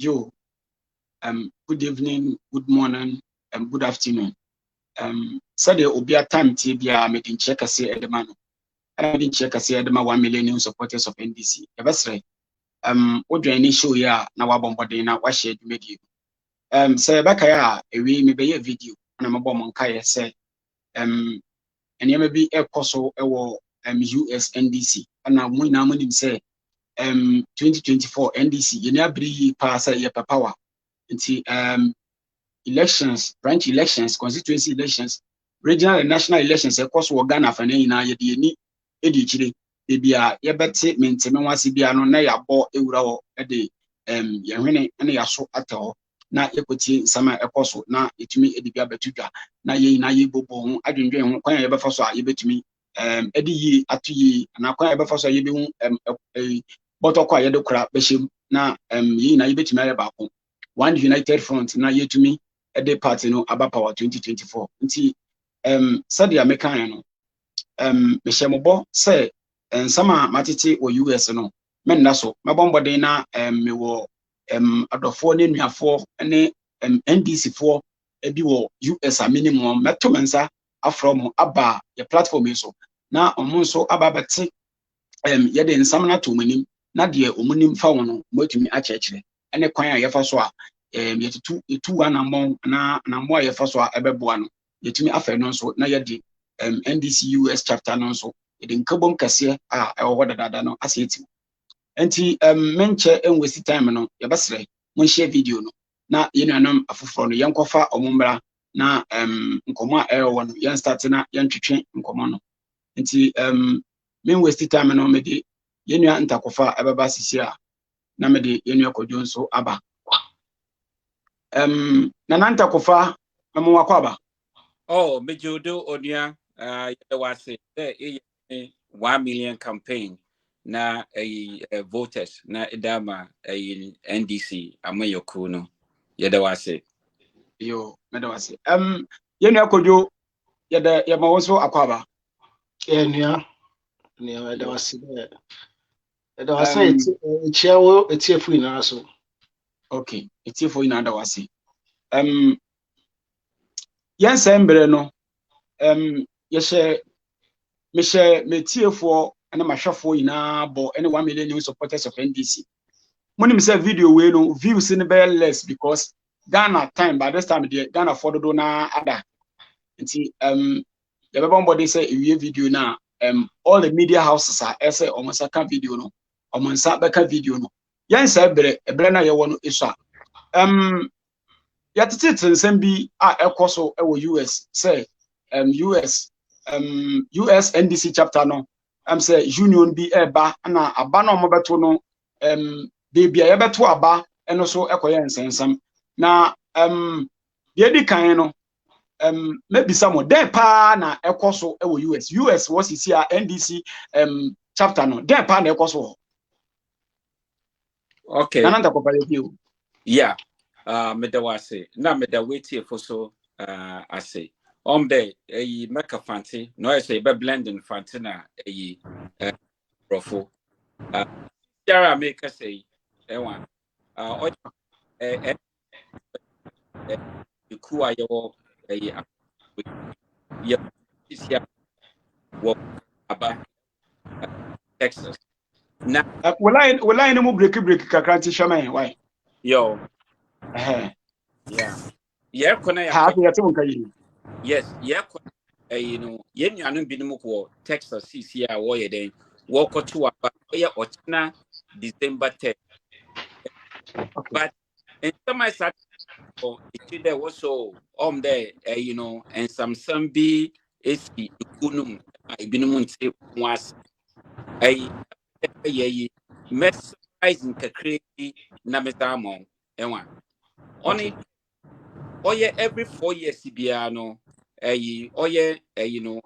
Joe. Good evening, good morning, good afternoon. Said the Obia time Tibia made in check say at the man. And I didn't check say at the 1 million new supporters of NDC. That's right. What any show ya now bombardina what shared media. Say back ya we may be a video and I'm a bomb on Kaya say and you may be a coso US NDC and now we now say 2024 NDC you never be pass a power into elections, branch elections, constituency elections, regional and national elections, of course, we're Ghana for any edichiri. Maybe a yebet maintain once be no na ya bo ewura at the yehwene and ya so at all. Na equity sama ekoso na etumi edibia betudwa na ye na ye bobo ho adwendwe ho kwan ya befa so a yebetumi edi yi atuyi na kwan ya befa so ye be hu botokwa ye de kura behim na ye na yebetumi aye ba ko one united front na yetumi ede party no aba power 2024 nti sadia mekan no mehyemobo say sama matete o US no menna so mabomboden na mewo adofo ne nuafo ne NDC fo ebi wo US a minimum meto mensa afrom aba ye platform so na omo so aba bete ye de nsam na to manim na de omunim fa wono matumi achechire ene kwan a yefa so a yetutu anamon na anamon a yefa so a ebeboa no yetumi afa no so na ye de NDC US chapter no so de nkabom kase a ewo dada no aseti enti menche enwesi time no yebesre mon share video no na yenuanam afoforo no yenkofa omombra na nkomo a ewo no yen start na yen twetwe nkomo no enti men westi time no mede yenua ntakofa ebeba sisi a na mede yenua kodwo so aba na ntakofa memo wakwaba oh mejodo onia wase 1 million campaign na voters na idama NDC amayoku no yeda wase yo meda wase yenua kodwo yeda mawoso akwaba enua yeda wase yeda wase echiawo etiefu ina so okay etiefu ina da wase yensa mbre no yehye metiefo na mahwefo ina bo any 1 million new supporters of NDC munim say video we no views in be less because Ghana time by this time the Ghana for do na ada nti the body say a video na all the media houses are say almost a video no almost a video no yensa ebre na ye wono iso yatete nsem bi a ekoso ewo US say US NDC chapter no say union bi eba na aba no mo beto no baby a yebeto aba eno so ekoye nsensem na ye di kan no maybe some there pa na ekoso ewo US was is here NDC chapter no there pa na ekoso okay nanta ko pale biu yeah meda wase na meda weti for so I say day make a fancy no I say be blending fancy na profo Jara make a say one you cool your about Texas now will I no break kakranti shaman why yo yeah yes you know yen anu binimu ko Texas CCA wo ye den wo ko to aba ye ochina December 10 but in some sat it there was so there you know and some be is kunum binimu nte was ye mesmerizing crazy na metamo enwa only every 4 years biano you know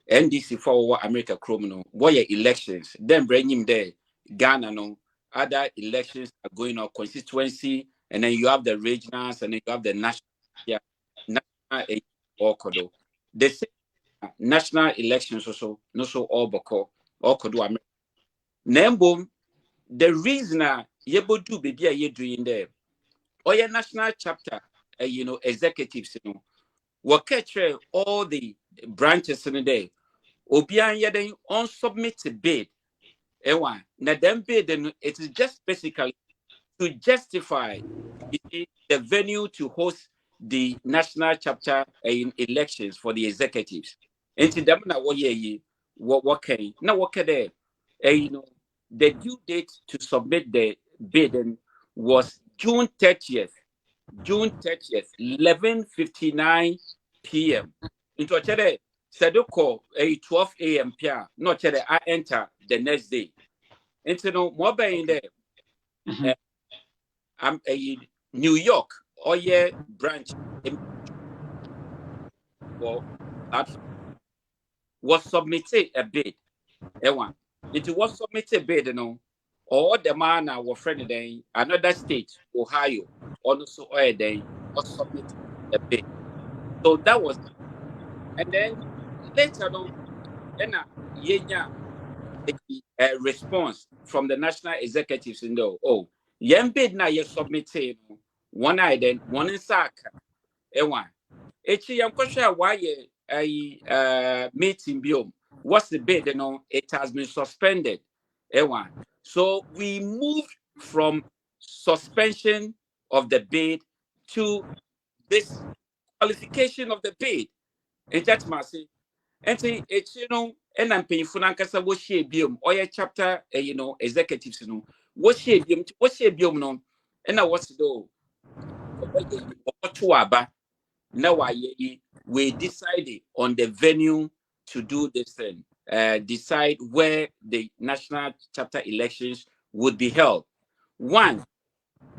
NDC for America Chrome what elections then bring him there Ghana no other elections are going on constituency and then you have the regionals and then you have the national national the same national elections also no so all boko all could do America Nembom the reason yebodu baby a ye doing there. Or your national chapter, executives, what catch all the branches in the day. Obian yeden on submit a bid. Ewa, na them bid, then it is just basically to justify the venue to host the national chapter in elections for the executives. And to them, now what can now what can they, the due date to submit the bid was June 30th, 11:59 p.m. Into a chere Sedoko 12 a.m. Pia, not chere I enter the next day. Into no more in there. I'm a New York or branch was submitted a bid. It was submitted a bid, or the man our friend then another state, Ohio, also then was submitted a bid. So that was, and then later on, then a response from the national executives in the bid now you submitted one eye then one in sack. I'm question why meeting biome. What's the bid? It has been suspended. So we moved from suspension of the bid to this qualification of the bid. And that's my say. And say and I'm paying for Nankasa what she biome or your chapter, executives, what she biome no, and I was do now we decided on the venue to do this thing, decide where the national chapter elections would be held. One,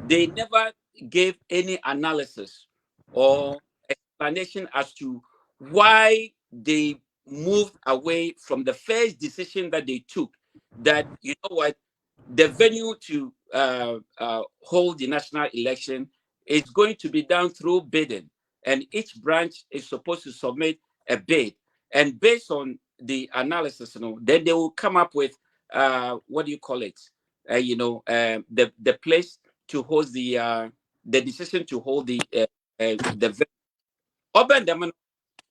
they never gave any analysis or explanation as to why they moved away from the first decision that they took, that, the venue to hold the national election is going to be done through bidding, and each branch is supposed to submit a bid. And based on the analysis, then they will come up with what do you call it? The place to host the decision to hold the venue. Open them,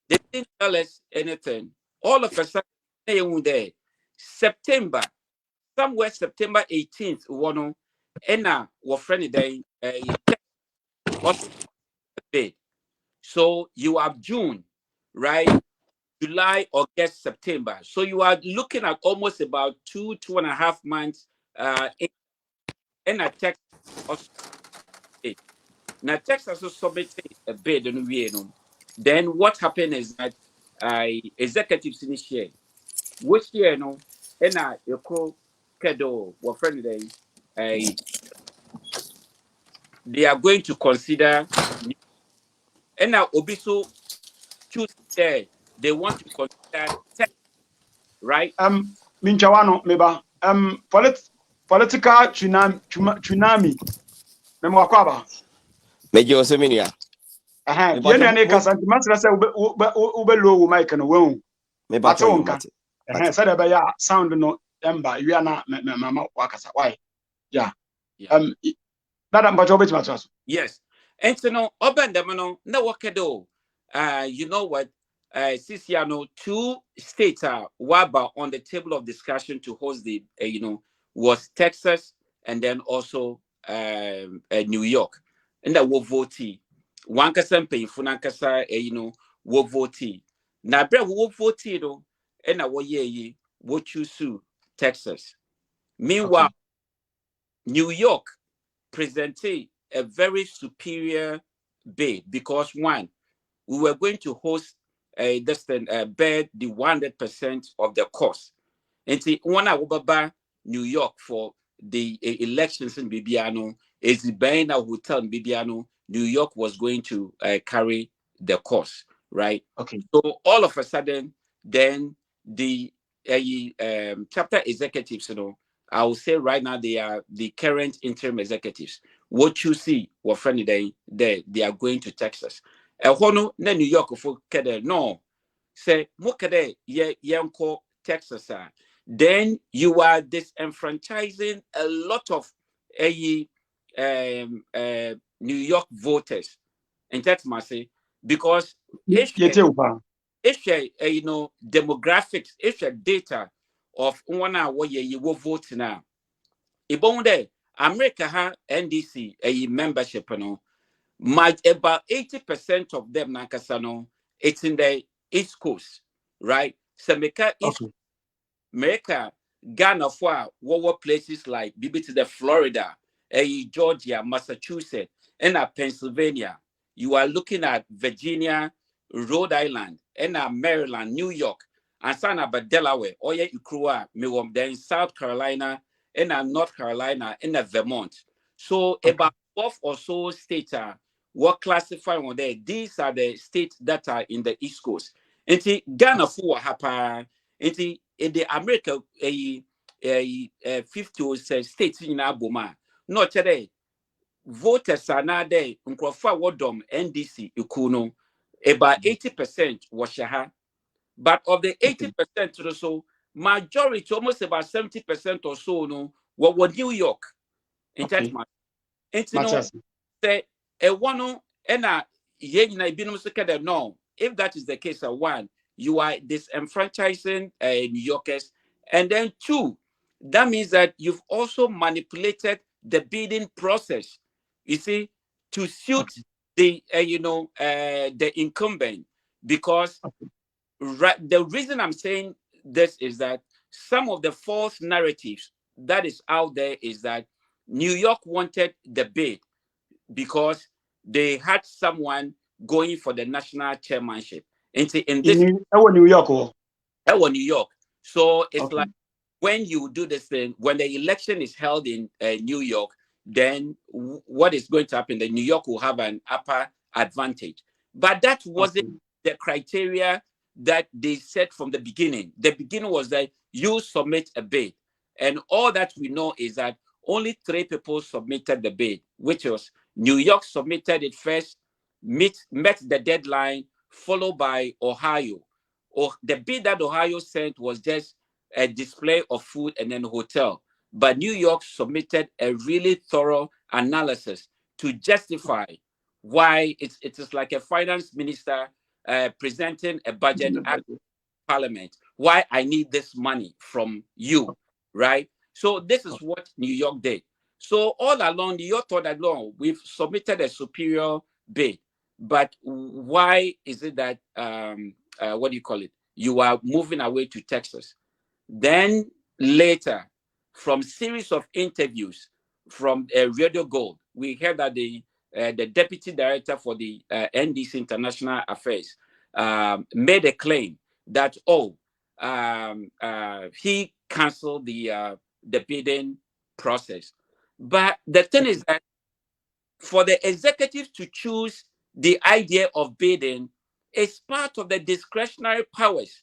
they didn't tell us anything. All of a sudden, they were there. Somewhere September 18th, one and our friend day bid. So you have June, right? July, August, September. So you are looking at almost about 2.5 months in a text. Now Texas also submitted a bid and then what happened is that executives initiate which year and you call Kedo or friend they are going to consider, and now Obiso choose there they want to consider right. Minchawano meba political tsunami memo akwaba Mejo seminia. Yene ne kasa ntimasira se ube low mic no won Me ba to mate. Said be ya sound no emba wi na mama wakasa why yeah that mbacho beti maso. Yes, and so no open them no wakedo you know what Sisiano, 2 states are waba on the table of discussion to host the was Texas and then also New York, and that will vote one kasa pay funankasa will vote na bre will vote and na wo ye wo choose Texas. Meanwhile, okay. New York presented a very superior bid because one, we were going to host bear the 100% of the cost. And see, one I New York for the elections in Bibiano is the Baina Hotel in Bibiano. New York was going to carry the cost, right? Okay. So all of a sudden, then the chapter executives, I will say right now they are the current interim executives. What you see, what friend they are going to Texas. Hono na New York for kede no say mokede ye yanko Texas. Then you are disenfranchising a lot of New York voters, and that's my say, because if demographics, if data of one hour you will vote now. Ibon there, America ha NDC a membership no. Might about 80% of them nakasano, it's in the East Coast, right? So East America, Ghana for what places like BB the Florida, Georgia, Massachusetts, and Pennsylvania. You are looking at Virginia, Rhode Island, and Maryland, New York, and Sana but Delaware, or yeah, Ukrua, then South Carolina, and North Carolina, and Vermont. So about 12 or so states are what classify on there. These are the states that are in the East Coast. And Ghana for hapa, and in the America, 50 states in Aboma. Not today. Voters are now there. Nkrofa Wodom NDC Ikuno. About 80% was Shaha. But of the 80% or so, majority, almost about 70% or so, no, what was New York. In that matter. And you know, say a one and a no. If that is the case, one, you are disenfranchising New Yorkers, and then two, that means that you've also manipulated the bidding process. You see, to suit the the incumbent, because the reason I'm saying this is that some of the false narratives that is out there is that New York wanted the bid because they had someone going for the national chairmanship. In this New York, New York. So it's like when you do this thing, when the election is held in New York, then what is going to happen? The New York will have an upper advantage. But that wasn't the criteria that they set from the beginning. The beginning was that you submit a bid. And all that we know is that only 3 people submitted the bid, which was New York submitted it first, met the deadline, followed by Ohio. Or the bid that Ohio sent was just a display of food and then hotel. But New York submitted a really thorough analysis to justify why it is like a finance minister presenting a budget at Parliament. Why I need this money from you, right? So this is what New York did. So all along, New York thought that, no, we've submitted a superior bid. But why is it that, what do you call it? You are moving away to Texas. Then later, from series of interviews from Radio Gold, we heard that the deputy director for the NDC International Affairs made a claim that, he canceled the bidding process. But the thing is that for the executive to choose the idea of bidding is part of the discretionary powers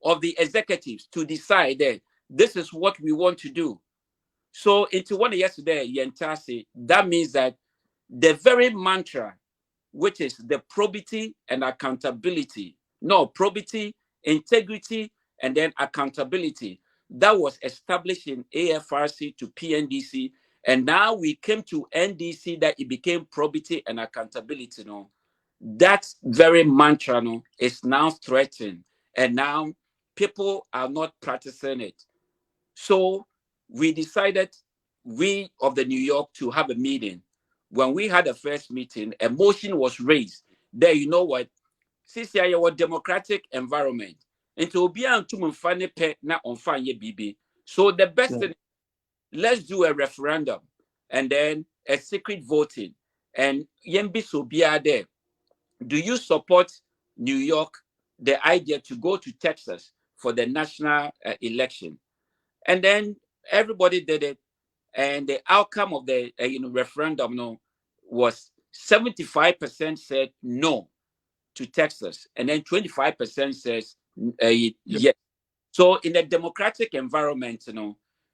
of the executives to decide that this is what we want to do. So into one yesterday, Yentasi, that means that the very mantra, which is the probity and accountability, probity, integrity, and then accountability, that was established in AFRC to PNDC. And now we came to NDC that it became probity and accountability. That very mantra is now threatened. And now people are not practicing it. So we decided, we of the New York, to have a meeting. When we had the first meeting, a motion was raised. There, you know what? Since you are a democratic environment, and to be on to mfane pe na onfanye bibi. So the best thing, let's do a referendum and then a secret voting. And yembi so be there. Do you support New York, the idea to go to Texas for the national election? And then everybody did it. And the outcome of the referendum was 75% said no to Texas, and then 25% says yes. So in a democratic environment,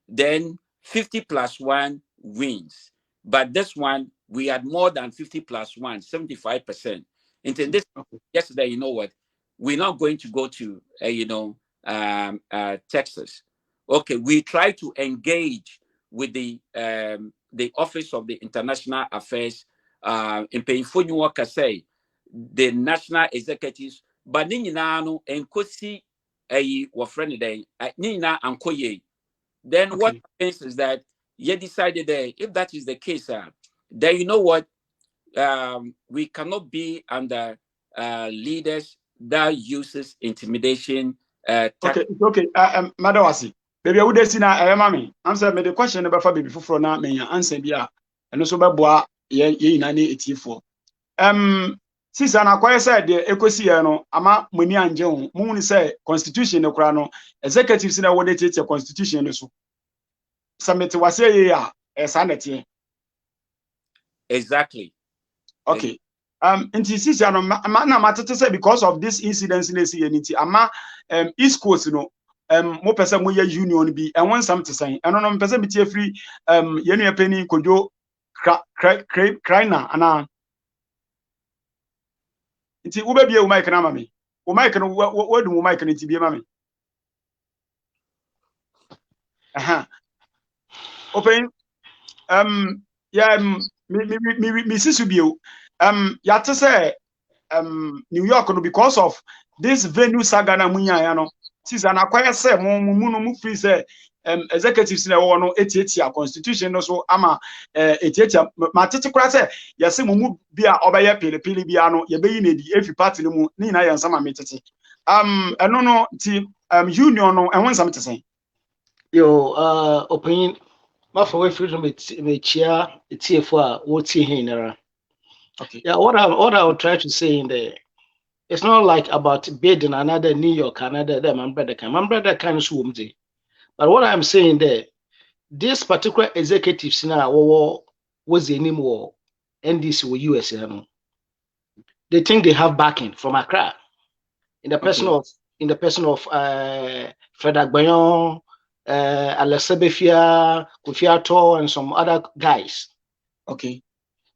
then 50 plus 1 wins. But this one, we had more than 50 plus 1, 75%. Into this yesterday, you know what? We're not going to go to Texas. Okay, we try to engage with the the Office of the International Affairs, in Payphone worker say the national executives, but Nina no and Kosi a friend day, Nina and Koye. Then what happens is that you decided that if that is the case, then you know what, we cannot be under leaders that uses intimidation. Okay. Madam Wasi, baby, I would say na mami. Answer me the question about baby for now. Me answer biya. And also be boa ye nani etifo. Since an acquire said the ecosia no ama money anje ho. Mu say constitution no kra no executives na wo dey the constitution no so. Submit was say ya sanity. Exactly. Okay. Nti sisi ano na matete say because of this incident in the unity ama East Coast no mo pese mo ye union bi and when some to say eno no pese bi tie free yenu ye penny kojo kraina ana nti wo be bia wo mic na ma me wo mic no wo du wo mic no nti bia ma me aha open yeah me sisu bio ya to say New York no because of this venue saga na munya ya no since na kwaya say mu free say executives na wo no etiatia constitution no so ama etiatia matete kura say yese mu bia obeye pele bia no ye beyi na di efi party no mu ni na ya nsama metete eno no ti union no enwo nsam tese yo opinion ma for we freedom me chia etiefo a wo tie hin nara. Okay. Yeah, what I would try to say in there, it's not like about bidding another New York, another my brother kind of swim. But what I'm saying there, this particular executives now was the name of NDC or US, they think they have backing from Accra in the person of Fred Agbayon, Alessabefia, Kufiato, and some other guys. Okay.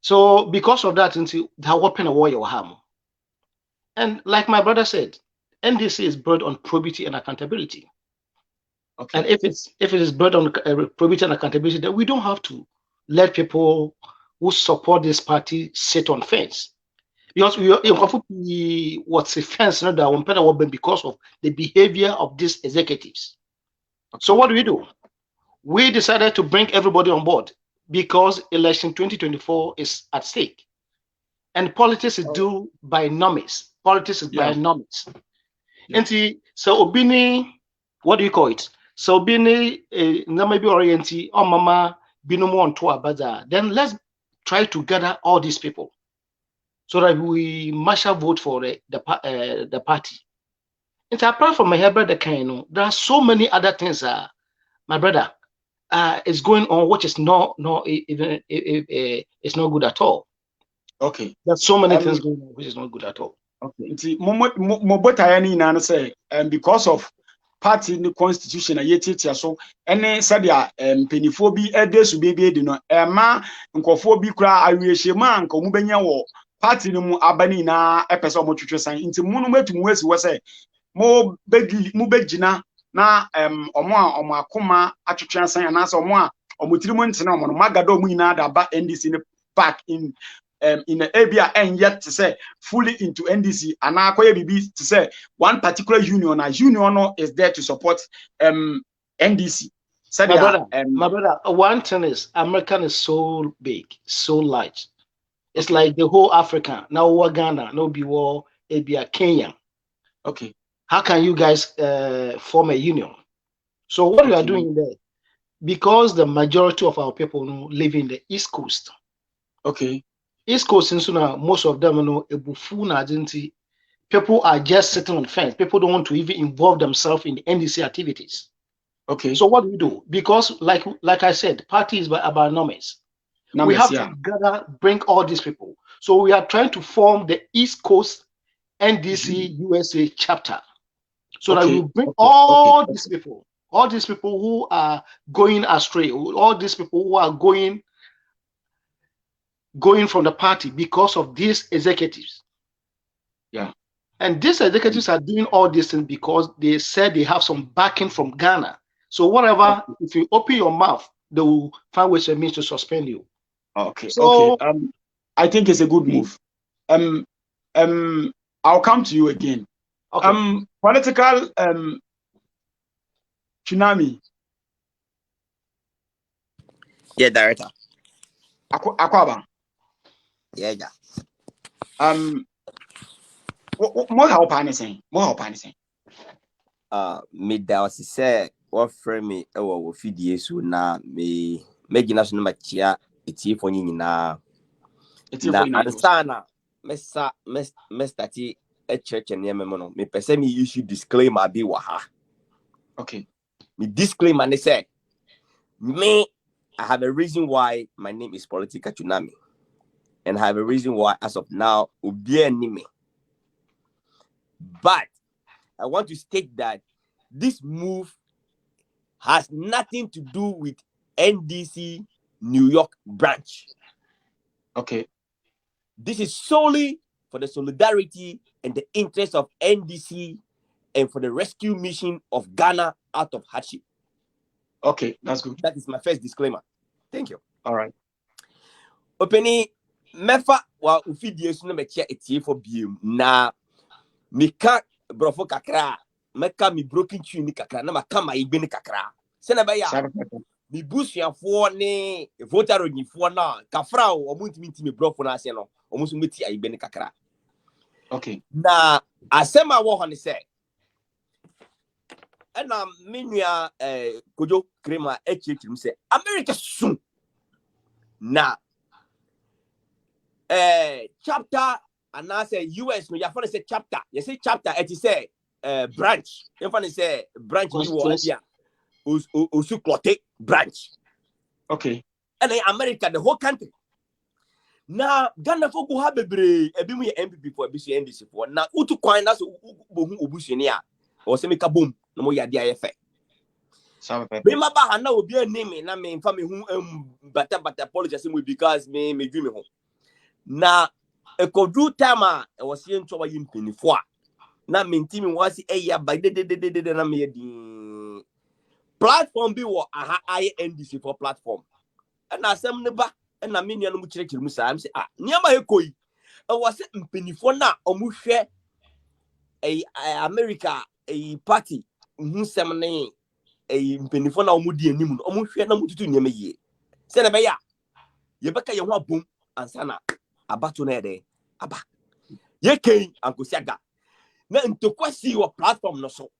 So because of that, they are open a war harm. And like my brother said, NDC is built on probity and accountability. Okay. And if it is built on probity and accountability, then we don't have to let people who support this party sit on fence. Because what's a fence not that one because of the behavior of these executives. So what do? We decided to bring everybody on board, because election 2024 is at stake, and politics is due by norms. Politics is by norms. And so obini, what do you call it? So obini maybe orienti or mama binomo on to bazaar. Then let's try to gather all these people so that we marshal vote for the party. And apart from my brother Kaino, there are so many other things. My brother. Is going on, which is not even it's not good at all. Okay. There's so many things going on which is not good at all. Okay. Nti mo botaya ni na say because of party the constitution ayetitia so ene sadia penifo bi edesu bi di no ma nkofo bi kura awiehye ma nka mu benya wo party no mu abani na epese o mo twetwe san nti mu no matum wesi wo say mo begina na omo akoma atwetwe asan anasa omo a omo tirimo ntena omo no magada omo nyina da ba NDC ne back in the area and yet to say fully into NDC and akoye bibi to say one particular union is there to support NDC. So my brother, one thing is American is so big, so large. It's like the whole Africa. Now Ghana, no be war, Abia, Kenya. Okay. How can you guys form a union? So what we are doing there, because the majority of our people live in the East Coast. Okay. East Coast, most of them people are just sitting on the fence. People don't want to even involve themselves in the NDC activities. Okay. So what do we do? Because like I said, party is about numbers. We have to gather, bring all these people. So we are trying to form the East Coast NDC USA chapter. So that we bring all these people who are going astray, all these people who are going from the party because of these executives. Yeah. And these executives are doing all these things because they said they have some backing from Ghana. So whatever, if you open your mouth they will find ways and means to suspend you. Okay. So, Okay. I think it's a good move. I'll come to you again. okay. Political tsunami. Yeah, director. Akwaba. Yeah. More help anything. Me da was say what frame me wo fidie so na me gina so no machia etie fo nyina na ansana me stati a church and yeme no me pese me issue disclaimer bi wa ha. Okay. Me disclaimer they say me I have a reason why my name is Political Tsunami, and I have a reason why as of now Obie me. But I want to state that this move has nothing to do with NDC New York branch. Okay. This is solely for the solidarity and the interest of NDC and for the rescue mission of Ghana out of hardship. Okay, that's good. That is my first disclaimer. Thank you. All right. Openi mefa wa ufidie so na mekia etie for biem na meka brofo kakra meka mi broken tune kakra na maka ma igbe ni kakra se na ba ya mi busuafo ne voter onifo na kafra o muntimi brofo na ase no o muso meti igbe ni kakra. Okay. Na asema wo ho ne se ena menua kojo krema echichirim se America soon na chapter and I say US no yafone say chapter you say chapter it is say branch yafone say branch you wo dia osu clote branch. Okay. And in America the whole country na Ghana folk go have bebre ebi mu MPP for ebi NDC for na utu kwan na so bohu obusuani a o se meka bom na mo yade ayefe be ma ba ha na obi anime na me mfa me hu bata politics mu because me dwi me ho na ekodu time e was ye ntoba yimpinifo a na mentimi wasi eya ba de na me di platform bi wo aha NDC for platform na asem ne ba na me nua no mu kirekire mu saa am say niam ekoi e was mpinifo na omuhwe America party hu sem ne mpinifo na omudi anim no omuhwe na mututu niam yie se na be ya ye beka ye ho abom ansana abato na ede aba ye ken ankosiaga na ntokwasi wo platform no so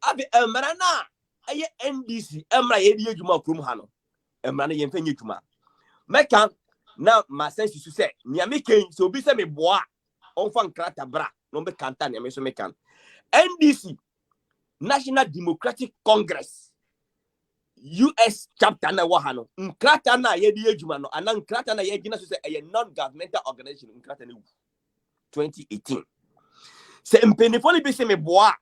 abi emra na aye NDC emra ye di adwuma krom ha no emra na ye mfa nye adwuma meka na ma sense su se nia me ken so obi se me boa onfa nkrata bra no be kanta nia me so me kan NDC National Democratic Congress US chapter na wa no nkrata na ye di adwuma no ana nkrata na ye gina so se a non-governmental organization nkrata na 2018 se mpenifo ni bi se me boa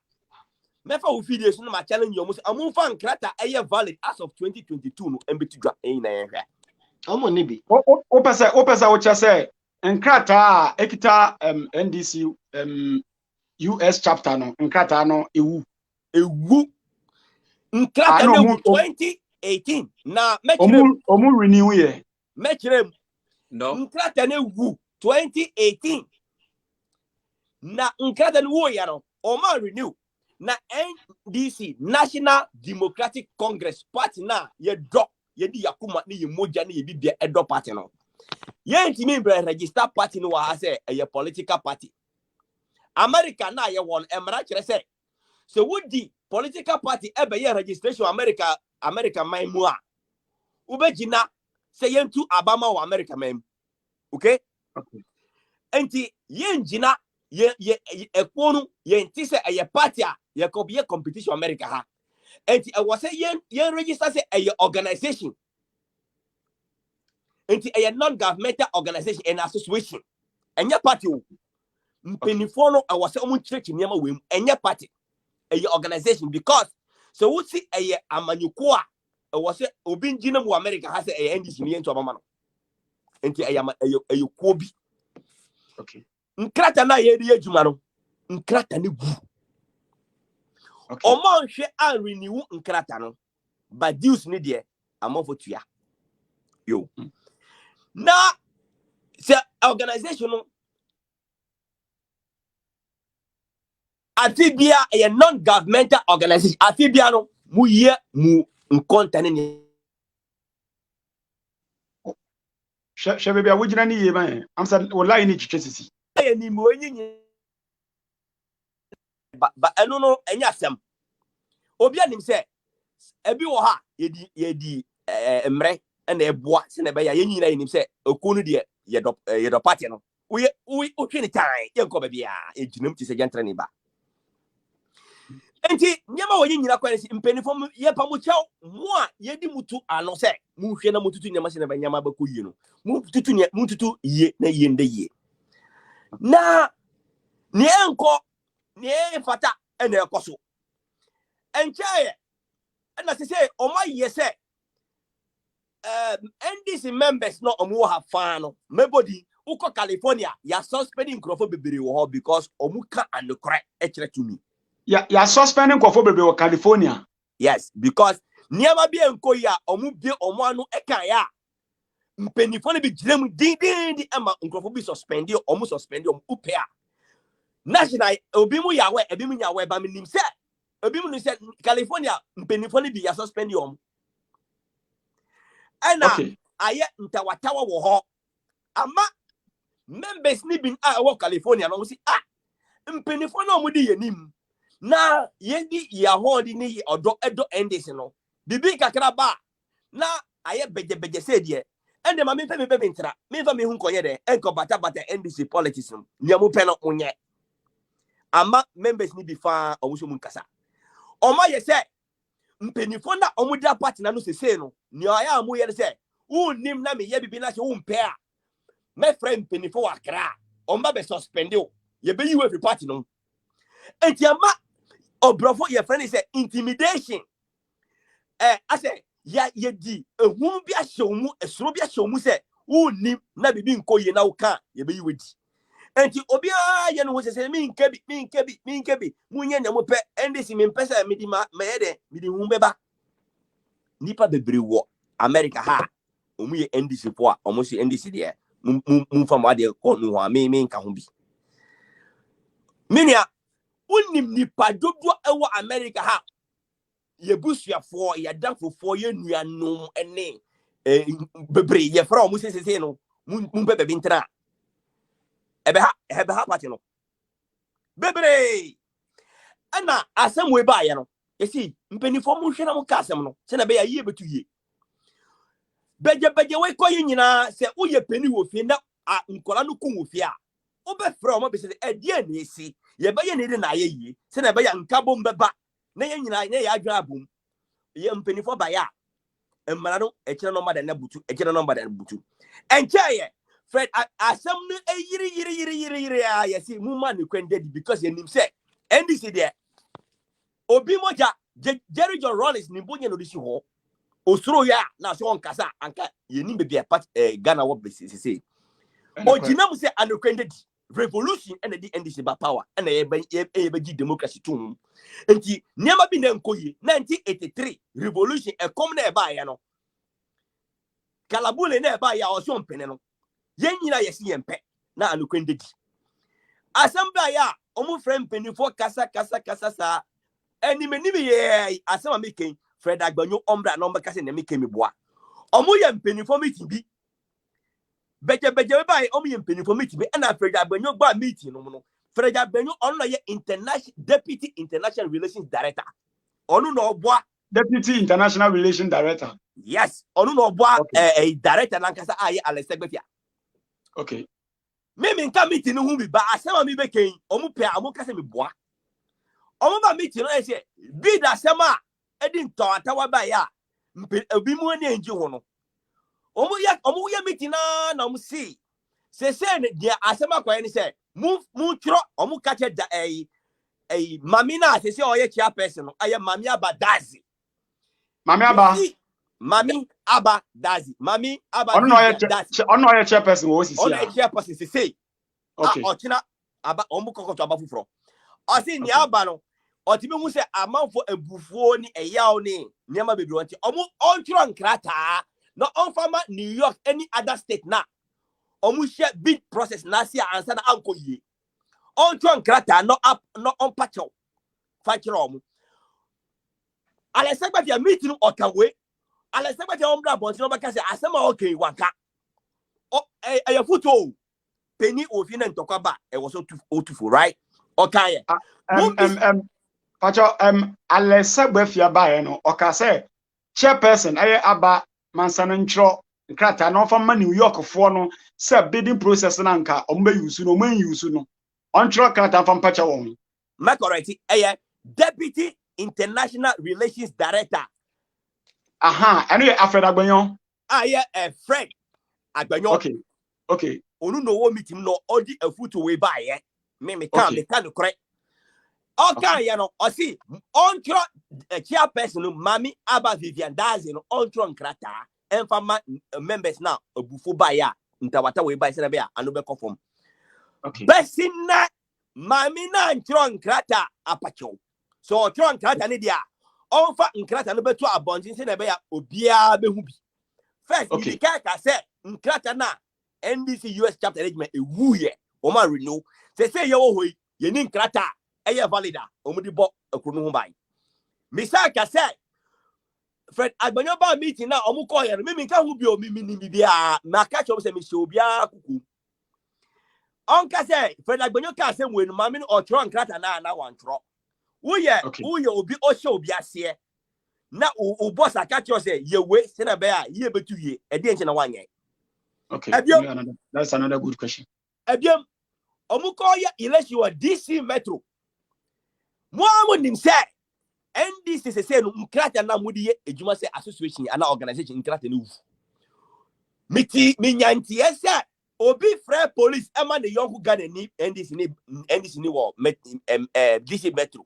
mefa wo video so na ma challenge yo mo se amfa nkrata eye valid as of 2022 no embetidwa na ye hwe Omo nibi o pesa wo cha se nkrata ekita NDC US chapter no nkrata no ewu nkrata na 2018 na mekirem omu renew ye mekirem no nkrata na ewu 2018 na nkrata na wo ya no o ma renew na NDC National Democratic Congress party na ye drop ye di yakuma ni ye moja ni ye bibia edo party no ye ntimi bra register party no wa say a political party America na ye won emra kire say so wodi political party ebe ye registration America man mu a ubegina say ye ntu abama wa America man okay enti ye njina ye ekonu ye nti say a party a ye ko be competition America ha enti e was say ye register say a organization enti a non-governmental organization and association enya party o mpenifo no e was say omu church niam wem enya party a organization because so we see a amanyuko a e was say obi njina mu America ha say a NDC ni ento abama no enti a kobi okay nkrata na ye di adwuma no nkrata ne gu omo nhwe an renew nkrata no but dues ni de among for tuya. Yo. Now, the organization Afibia a non-governmental organization. Afibia no mu ye mu nkontane. Baby, I would not hear man. I'm saying, well, I need to chase But I don't know any of them. Obianim say, Ebi woha yedi mre and a bois and a baya yen in him say, Okunu dear, yedo party no. We time, young cobia, a genum to say gentraniba. Enti nyama wo nyina kwani mpenifo ye pamuchao mo a yedi mutu ano se mu hwe na mututu nyama se na banyama bako yie no mututu yie na yie nda yie na ne enko ne fata ene ekoso enchaye na se oma ye se NDC members no omo ha fa no mebodi uko California ya suspending crofo bebere wo ho because omuka anokra e kire to me. Yeah, suspending Kofo Bebe or California. Yes, because never be enko ya omu be omo anu eka ya mpenifo be jiremu din ema nkrofo be suspended omu suspended omu upea national obi mu yawe ebi mu yawe ba minim se obi mu se California mpenifo be ya suspended omu ana aye ntawatawa wo ho ama members ni bin wo California no si mpenifo na omu di yenim na yendi ya hodi ni odo edo endis no bibi kakra ba na aye beje se die ende ma me fe me be ntra me fa me hu konye de enko bata NDC politics no niamu pe no unye ama members ni bi fa omuso mu nkasa oma ye se mpenifo na omudia party na no sese no ni aya amu ye se unnim na me ye bibi na se umpe a me friend mpenifo wakra omba be suspend o ye be yiwe fi party no entiama Obrofo your friend is intimidation. I say, ye di a womb be a show mu a slow be a show mu say, nim na be being called ye now can ye be with. And you obia yan was a mean kebi, munyan and mope, and this in pesa midima mede, midi umbeba. Nipa be brew America ha, we NDC for almost NDC there. Move from what they call no me kahumbi. Minia. Unim nipa dodo ewo America ha ye busuafo ye danfofo ye nuanom ene bebre ye fra omo sesese no mun bebe ntra ebe ha party no bebre ana asem we ba ye no yesi mpenifo mu hwe na mu ka asem no se na be ya ye betu ye beje we koyi nyina se uye peni wo fi na nkola no kun wo fi a obe fra omo be se e die na esi ye ba ye ne na ye yi se na be ya nkabo mbeba na ye nyina na ya adwa abum ye mpenifo ba ya emmara no e kire no mba da na butu e kire no mba da butu enchaye Fred asem no yiri ya yesi mu ma ne kwende because ye nim se NDC there obi moja Jerry John Rawlings ni bonye no disi ho osuro ya na so onkasa anka ye nim be be part Ghana wo be se ojina mu se anokwende revolution and the NDC ba power and the democracy too. And the never been enkoye 1983 revolution e come na ba ya no. Kalabule na ba ya o so mpene no. Yen nyina yesi yempe na anukwende di. Asamba ya omu friend penifo kasa sa enime ye asama meken Fred Agbanyo ombra no mbaka se na meken meboa. Omu ye penifo meeting bi beje we buy omi mpeni for meeting and Fred Agbanyo gba meeting no Fred Agbanyo ono ye deputy international relations director ono no boa deputy international relations director. Yes ono no boa director nankasa aye Alexagbefia. Okay me nka meeting no hu bi ba asema mi beken omu pe amukase me boa omu ba meeting no say bi da asema edi ntawatawa ba ya obi mu ani enji ho no omu ye meeting na omu si se ne dia asema kwa ni se mu tro omu kache da mami na se oye chairperson no aye mami aba dazi mami aba dazi ono oye chairperson wo si ono chairperson se okay ochina aba omu kokoto aba fufuro o si ni aba no otimi hu se amanfo ebufuo ni eyaw ni niam bebi wonti omo ontro nkrata no onfama New York any other state na omo share bid process na sia ansa na anko yie ontro nkrata no up no on pacho fakiro omo alesegba dia meeting okawe alesegba dia ombra bonti no baka se asema okay wanka o eyafuto penny ofi na ntokwa e was otufo right okay Pacho alesegba fia ba no oka se chairperson aba mansana ntro nkrata no fa New York fo no se bidding process na nka ombe use no man use no on ntro krata fa mpacha won ma correct deputy international relations director ene Alfred Agbanyon Fred Agbanyon okay onu no wo meeting no odi afuto we ba ye me kan no correct okay ya no osi on tro chairperson Mami Aba Vivian Dazi no on tro nkrata enfama members now obufu ba ya ntawata we ba se na be anu be confirm besina Mami na ntro nkrata apacho so ntro nkrata ne dia onfa nkrata no beto abonjin se na be ya obia behu bi first ni ka se nkrata na NDC US chapter regiment ewu ye o ma renew say ye wo hoi ye ni nkrata eye valida o mu di bo akunu ho bai misaka say Fred Agbanyon ba meeting na o mu call ye me nka hu bi o mi ni bia ma ka cho say mi se obia kuku onka say Fred Agbanyon ka say we no ma mi o tro nkrata na wan tro wo ye obi o she obi ase na o boss aka cho say ye we se na be a ye betu ye e de nche na wanye. Okay, that's another good question. Ebiem, omukoya election wa DC Metro. Mo nim say NDC say no nkrata na mudi ye ejuma say association ana organization nkrata no. Miti minyanti say obi free police ema ne yonku Ghana ni NDC ni wo DC Metro.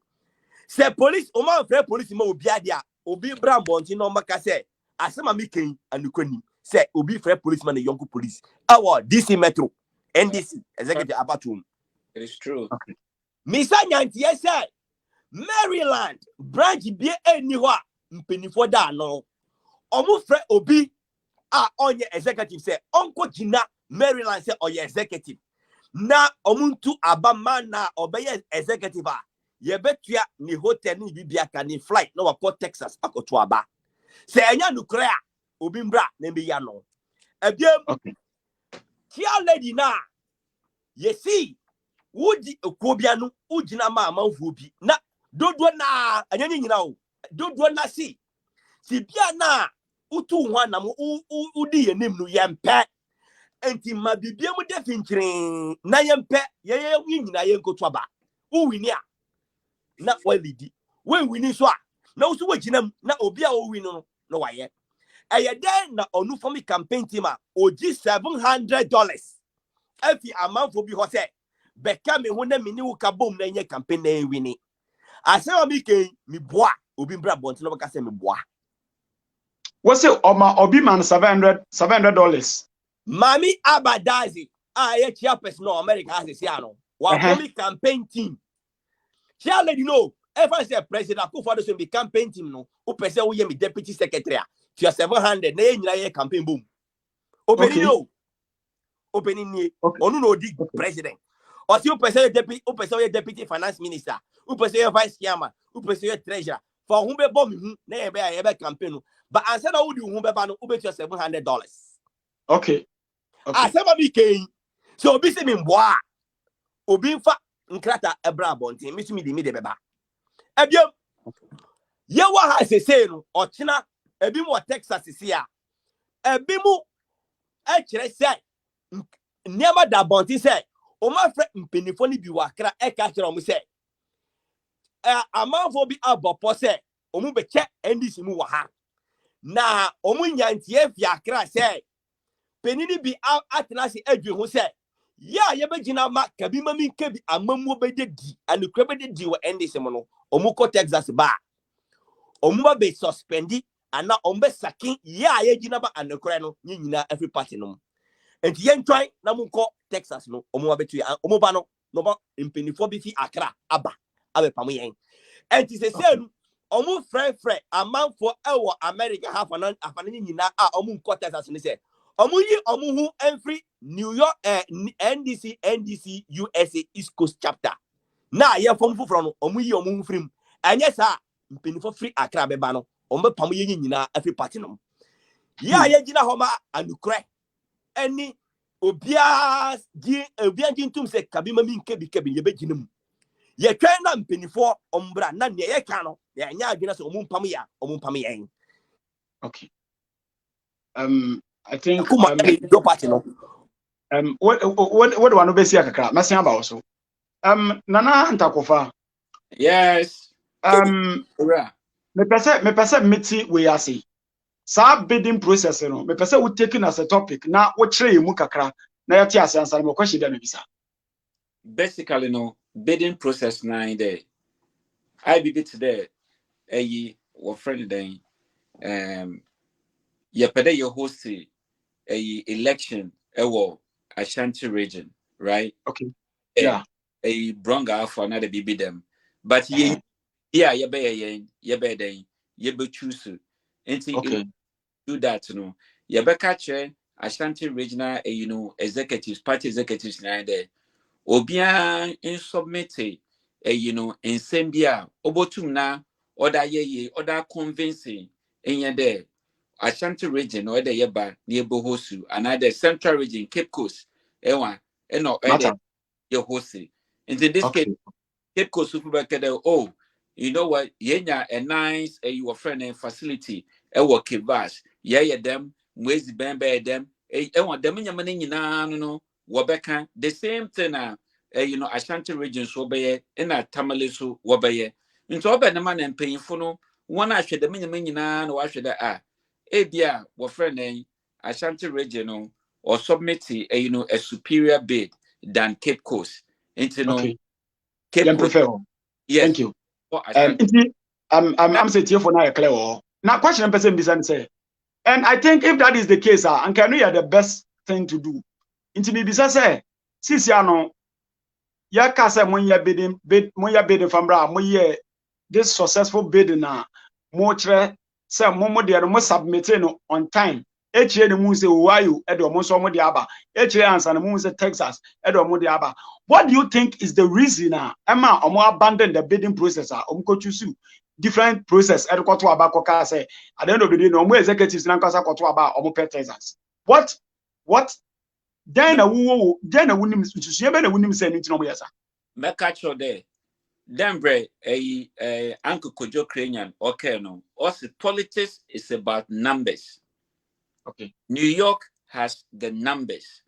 Say police o man free police ma obi adia obi brambonti no maka say asema mi ken anukoni. Say obi free policeman and young police. Our DC Metro, NDC executive abatum. It is true. Okay. Misa nyanti say Maryland branch be anywhere mpenifo da no. Omu free obi onye executive say onko jina Maryland say oye executive. Na omuntu abama na obeye executive ye betua ni hotel ni bibia ka ni flight no wa Texas akoto aba. Say enya nukrea obimbra na be ya no ebiem kia lady na yesi wudi ekobia no ugina ma amanfo bi na dodo na anyanyi nyina o dodo na si bia na utu ho na udi yenim no yempe enti ma bibia mu de finkirin na yempe ye nyina ye nkoto aba uwini a na walidi we wini so a na usu waginam na obi a o wini no no waye then na onu for me campaign team oji $700 efi amanfo bi ho se beka me ho na me ni wo ka bom na nye campaign na wini asema mi ken mi boa obi mbra bonti no baka se mi boa what's it obi man $700 Mami Aba Dazi ye chairperson no America has say ano wa for me campaign team chia lady no if I say president Akufo-Addo so be campaign team no o pese wo ye me deputy secretary to 700 na nyina ye campaign boom opening ni onu no di president o si o pese deputy finance minister o pese vice chairman o pese treasurer for hu be bom hu na ye be campaign no but answer na wo di hu be ba no o be $700 okay asema bi ken so obi se mi mboa obi fa nkrata ebra bontin mi tumi di mi de beba ebiem ye wa ha sese no ochina ebi mo Texas sisi a ebi mu e kire se niama da bontin se o ma fre mpenifo ni bi wa kra e ka kire o mu se amanfo bi abopo se o mu be che NDC mu wa ha na o mu nyantie fi akra se penini bi atenasi adwe ho se ya ye begina ma kabi mami kebi amamu bededi anukre bededi wo NDC mo no o mu ko Texas ba o mu ba be suspendi ana ombe sakin ya ye gina ba anukre no nyina every party no enti ye ntwan na mu ko Texas no o mu ba betu o mu ba no no ba impenifo bi fi Accra aba abe pamu yen And it is said, Omu friend, a man for our America half an nyina a omu quarters as we say. Omu who every New York NDC USA East Coast chapter. Na ye from omu free. And yes, mpeni for free Accra beba no. Omu pam ye nyina every party no. Ya ye gina homa anukre. Any obia gintum se kabima min kebi ye be ginum. Ye try na mpenifo ombra na ne ye ka no ye nya adwena so omumpam ya Okay. I think your party no. What do I know besi akakra? Masi aba also. Nana Ntakofa. Yes. Me pese meti we ase. Sa bidding process no. Me pese we taking as a topic na we try mu kakra na yati ase answer me question da me bisa. Basically no bidding process nine there. I be today what friend then you pede your host a election Ashanti region, right? Okay. Yeah. A bronga for another BB them. But you be choose okay. Do that, you know. You be catch Ashanti regional executives, party executives there. Obia in submit in Sembia, Obotum na other convincing in there. Ashanti region or the yeba near Bohosu, another central region, Cape Coast, Ewa, your hosi. In this case, Cape Coast Supermarket, oh, you know what? Yenya a nice your friend and facility, Cape Bash, them, Mwezi Bembe them, Ewa, them in your money no. Wabeka the same thing Ashanti region so be in a Tamale so wabaye. Into obe na man and paying for no one I should the minimum no I should ebia wa friend Ashanti region or submit a superior bid than Cape Coast. Into Cape Coast. Yes. Thank you. I'm saying here for now clear. Now question person be say. And I think if that is the case, and can we are the best thing to do. Into me bisa say since ya no ya ka say mo ya bidding from bra mo ye this successful bidding na mo tre say mo de no mo submit no on time HA no mo say Ohio e do mo so mo de aba HA answer no mo say Texas e do mo de aba. What do you think is the reason Emma omo abandon the bidding process omo ko choose different process e ko to aba ko ka say at the end of the day no mo executives na kasa ko to aba omo pay Texas. What then a woo then a winning institution be na winning say no no yesa make catch you there then bre Uncle Kojo Krenyan okay no also politics is about numbers. Okay. New York has the numbers.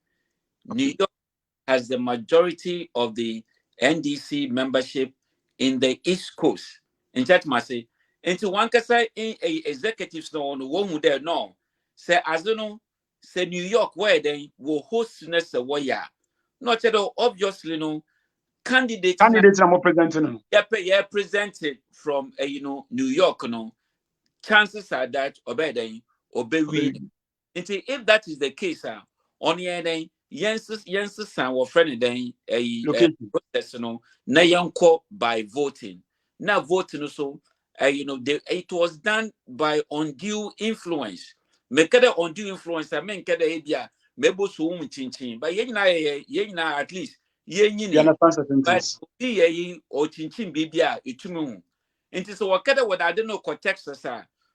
Okay. New York has the majority of the NDC membership in the East Coast. In that say into one can say in a executives no on one there no say as you know say New York where they will host next warrior. Not at all obviously no candidates are more presenting. Yeah, presented from New York no. Chances are that obey read. If that is the case, on the Yensis san were friend then a process no na yanko by voting. Now voting so it was done by undue influence. Make the undue influence I mean kada ebia mebo so chinchin but yena at least but be or chinchin bibia itumu. It is what kada what I don't know context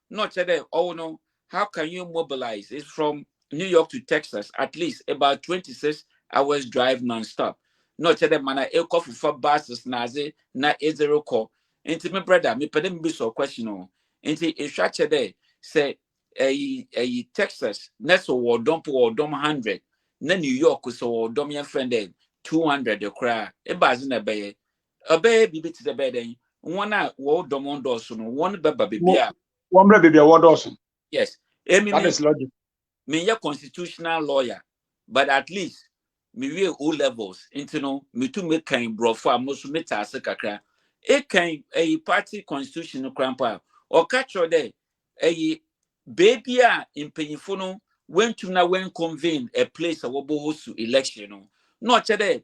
not oh no. How can you mobilize? It's from New York to Texas, at least about 26 hours drive non-stop. Not that man, a coffee for buses, nazi, na zero call. Into my brother, me put them be so question. Into a structure there, say a Texas, next or dump 100. Then New York was so dumb your friend then 200 the cry. A baz in a bay. A baby bit to the bed. One out, war domon dawson, one baby. One baby, a word also. Yes. That is logic. Me a constitutional lawyer, but at least me real O levels into me to make kind bro for most meta kakra. It can a party constitutional crampa or catch or day a baby in Penyifono went to now when convene a place of Obohosu election. Not today,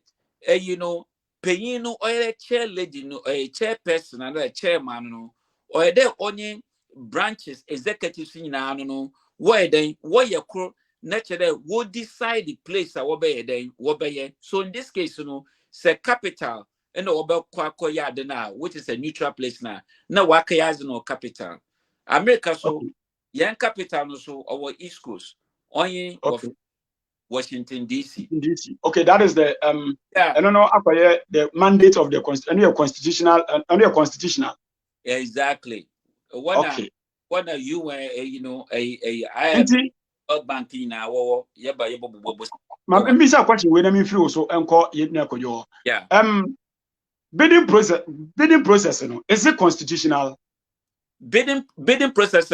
panyin no oye chair lady no oye chairperson and a chairman no oye de onye branches executives nyina no why then what you call naturally will decide the place that will be so in this case say capital and the yard now which is a neutral place now wakayas no capital America so young capital no so our East Coast only of Washington DC. Okay, that is the I don't know the mandate of the constitutional Yeah, exactly. Okay. When you were I banking now question when I feel so yeah. Bidding process is it constitutional? Bidding process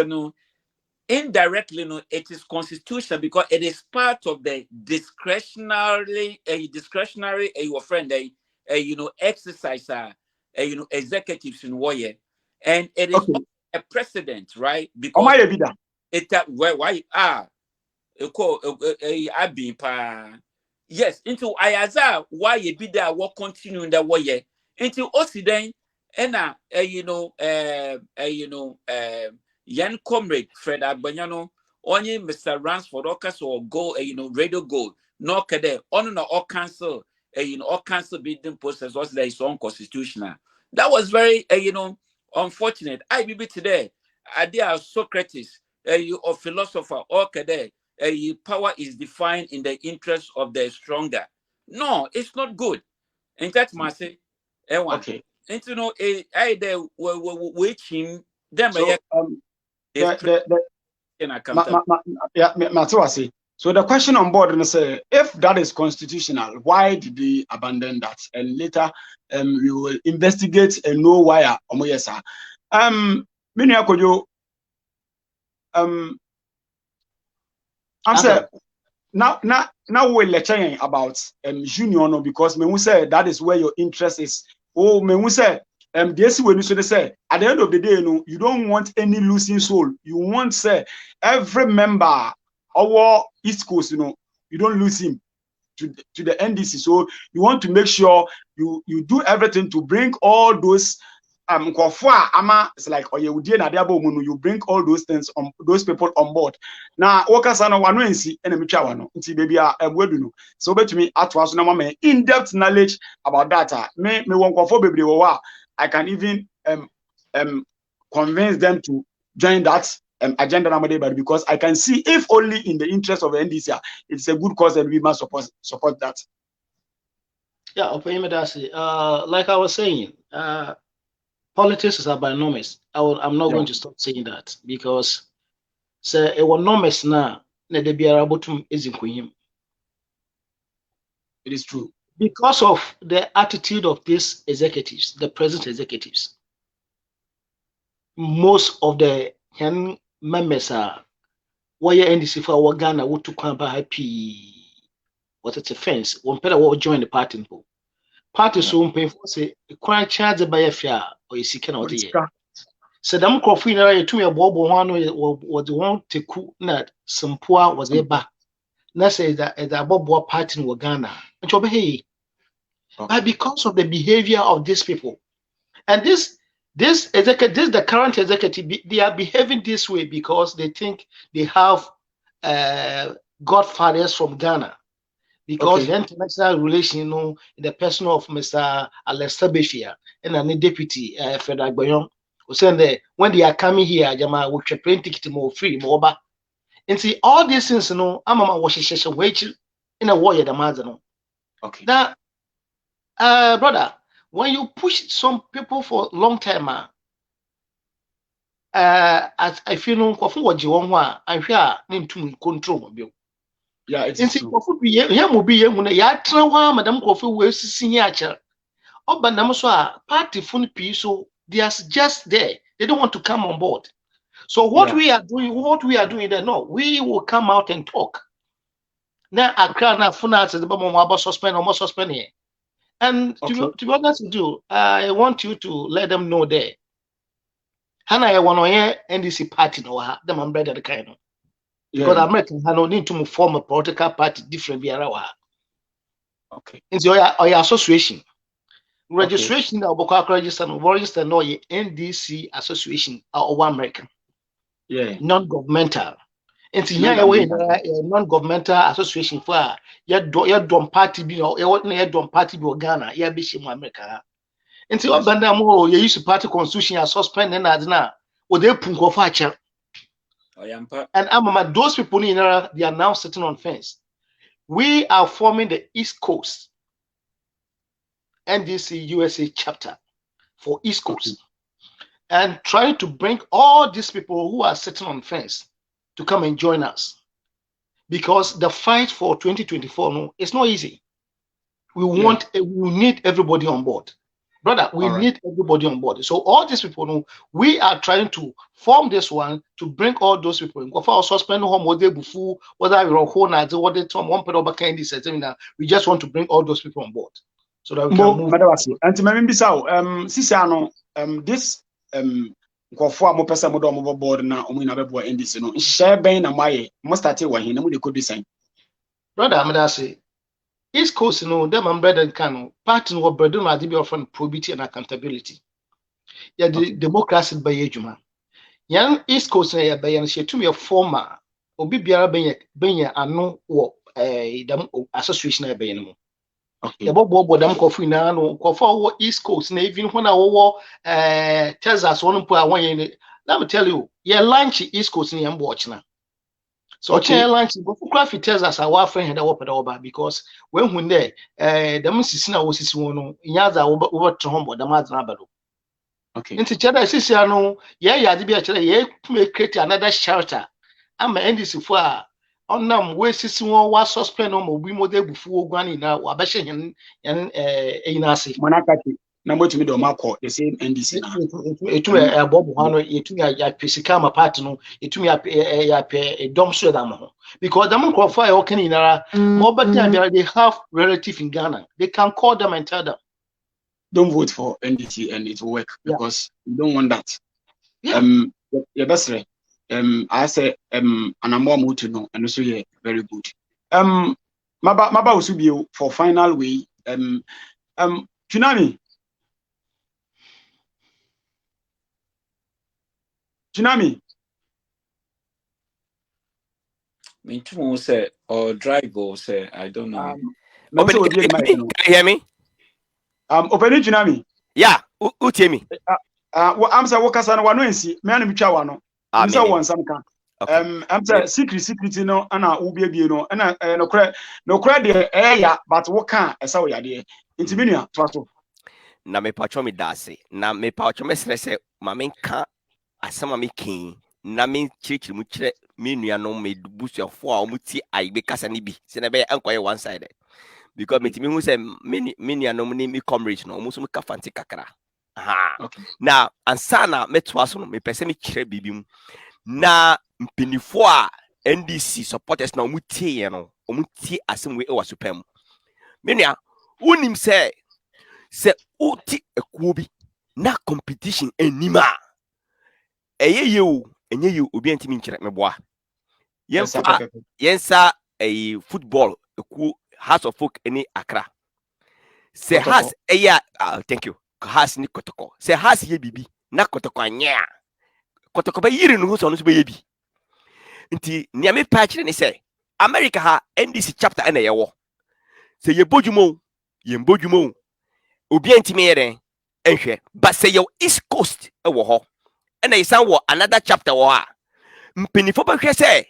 indirectly it is constitutional because it is part of the discretionary your friend exercise executives in warrior, and it is a precedent, right? Because it why I've been yes into ayaza why you be there what continue in the warrior into osideng and young comrade Fred Agbanyano, only Mr. Ransford or go radio gold no kede on or cancel or cancel bidding process was there is unconstitutional. That was very unfortunate. I be today idea Socrates or philosopher or kede power is defined in the interest of the stronger. No, it's not good. In that must say okay. And I there which him them so the question on board is if that is constitutional, why did they abandon that? And later we will investigate and know why. I'm saying now we're lecturing about union because me say that is where your interest is. Oh, me say this when you say at the end of the day, you don't want any losing soul. You want say every member our East Coast, you don't lose him to the NDC. So you want to make sure you do everything to bring all those it's like you bring all those things on those people on board. Now so bet me at in-depth knowledge about data. Me I can even convince them to join that agenda because I can see if only in the interest of the NDC it's a good cause and we must support that. Yeah, like I was saying, politics is about numbers. I'm not going to stop saying that because say it was numbers now. It is true because of the attitude of these executives, the present executives. Most of the members are why NDC for Ghana would to come by happy. What it's a fence. One better will join the party. Party so pay for say quite charge by a fair or you see cannot hear. So them coffee na to me bobo one was the one to cook that some poor was a back. Na say that a bobo party in Ghana. And hey, but because of the behavior of these people, and this executive, the current executive, they are behaving this way because they think they have godfathers from Ghana. Because the international relation, in the person of Mr. Alester Befia and a deputy Fred Agbanyong, who said that when they are coming here, Jama will plane ticket more free, more. And see all these things, I'm a washing wage in a warrior, the mother. Okay. Now, brother, when you push some people for a long time, as I feel no what you want, I hear need to control you. Yeah, it's true. Madam Kofi will see here. Oh, but Namaswa party fun piece, so they are just there. They don't want to come on board. So what we are doing there, no, we will come out and talk. Now Accra na Funat the Baba suspend or suspend here. And to be honest with you, I want you to let them know there. Hana I want to hear NDC party no them umbrella the kind of. Because American no need to form a political party different via. Okay. It's your association. registration na obokwa register no ye NDC association or American. Yeah. Non-governmental. And here non-governmental association for your party be or your party be Ghana, yeah, be America. And so Bandamo, you use party constitution as suspend and adna, or they punko facha. And Amama, those people in they are now sitting on fence. We are forming the East Coast NDC USA chapter for East Coast and trying to bring all these people who are sitting on fence to come and join us, because the fight for 2024 is not easy. We need everybody on board, brother. We need everybody on board. So all these people, we are trying to form this one to bring all those people in. We just want to bring all those people on board so that we can move. This nkofo a mo pesa mo do mo board na omo ina bebo NDC no nhye ben na maye mo start e wahin na mo de ko design brother amada say East Coast them and brother can party no brother no ade be offer probity and accountability ya the democracy by ejuma yan East Coast na ya be yan she tumi former obi biara benya ano wo dem association na be yan mo. Okay. The Bobo them coffee now, no coffee East Coast, and even when I war Texas one put one. Let me tell you, your lunch East Coast in your watch now. So lunch go for coffee Texas our friend had over because when there them sisina was one in yaza over to home the mad nabado. Okay. Into Chada Sisia no, yeah, be actually yeah create another shelter. I'm NDC for onam we sisi won wa suspend on obi mo de bufu ogwani na wa be hye yan inase monakati na motumi do makọ the same NDC na etu ebobo hano etu ya pesika ma part no etu ya dom so da mo because them crop fire okani na mo better they have relative in Ghana. They can call them and tell them don't vote for NDC and it will work because you don't want that. Yeah, that's right. I say anamwa mutu no and also yeah very good. Maba usubio for final way. Tsunami. Me too say or drive or say I don't know. Can you hear me? Open Tsunami. Yeah, who tell me? I'm saying wakasa na wano ensi. Me anu bicha wano. I'm saying one samka. I'm saying secret no ana ubie no ana no kra de ya but waka esa wo yade. Intimenia trato. Na me pacho me dase. Na me pacho me srese ma me nka asama me kin. Na me chirichiri mu kire me nua no me busuafo a omuti aibe kasa ni bi. Se na be enkoye one side. Because me timi hu say me nua no ni me comrade no omuso me ka fanti kakra. Okay. Na ansana metwaso no me pese me kire bibim na mpinifo a NDC supporters na omutie no omutie asemwe e wasupam menua unim se uti ekuo bi na competition enima eyeye o enye ye obi antimi nkire meboa yensa football ekuo House of Folk any Accra se has eya thank you has ni kotoko se has ye bibi na kotoko anya kotoko ba yiri no so no so be ye bi nti nia me pa kire ni se America ha NDC chapter na ye wo se ye bojumo obi antime yere enhwe but se ye East Coast e wo ho na isan wo another chapter wo ha mpenifo ba hwe se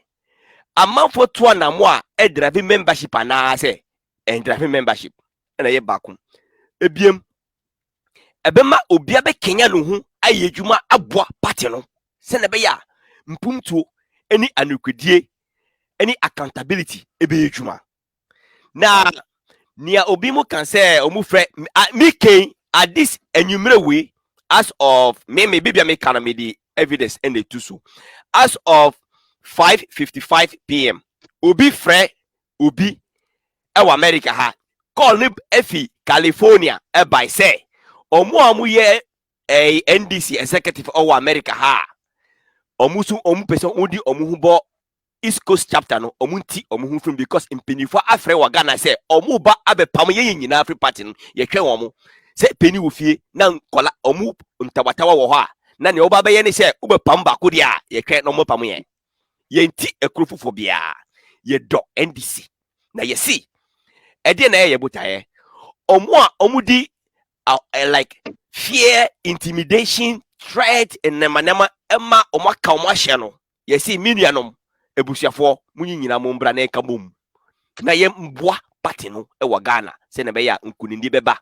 amanfo to na mo a e drive membership ana se and drive membership na ye bakum ebiem ebema obi abe kenya no hu ayedwuma aboa party no se na be ya mpumtuo any anukodie any accountability ebe edwuma na nia obi mu kan say omu frɛ me ken at this enumere way as of me bibia me kan me the evidence and the tuso as of 5:55 p.m. obi frɛ obi ewa America ha call ni efi California e by say omu amuye NDC executive owa America ha omu person odi omu hubo East Coast chapter no omunti omu hu from because impinifo afre wa Ghana say omu ba abepam ye nyina Afri party no ye hwe omu se penny wo fie na nkola omu ntawatawa wo ho a na ne oba be ye ne se ubepam ba ko dia ye twe no mo pam ye nti ekrofufo bia ye do NDC na ye see e de na ye botaye omu di like fear, intimidation, threat and nemanema emma omaka omahye no ye see minuanom ebusuafo munyinyina mo mbra na eka mom na ye mboa party no e wo Ghana se na be ya nkunindi beba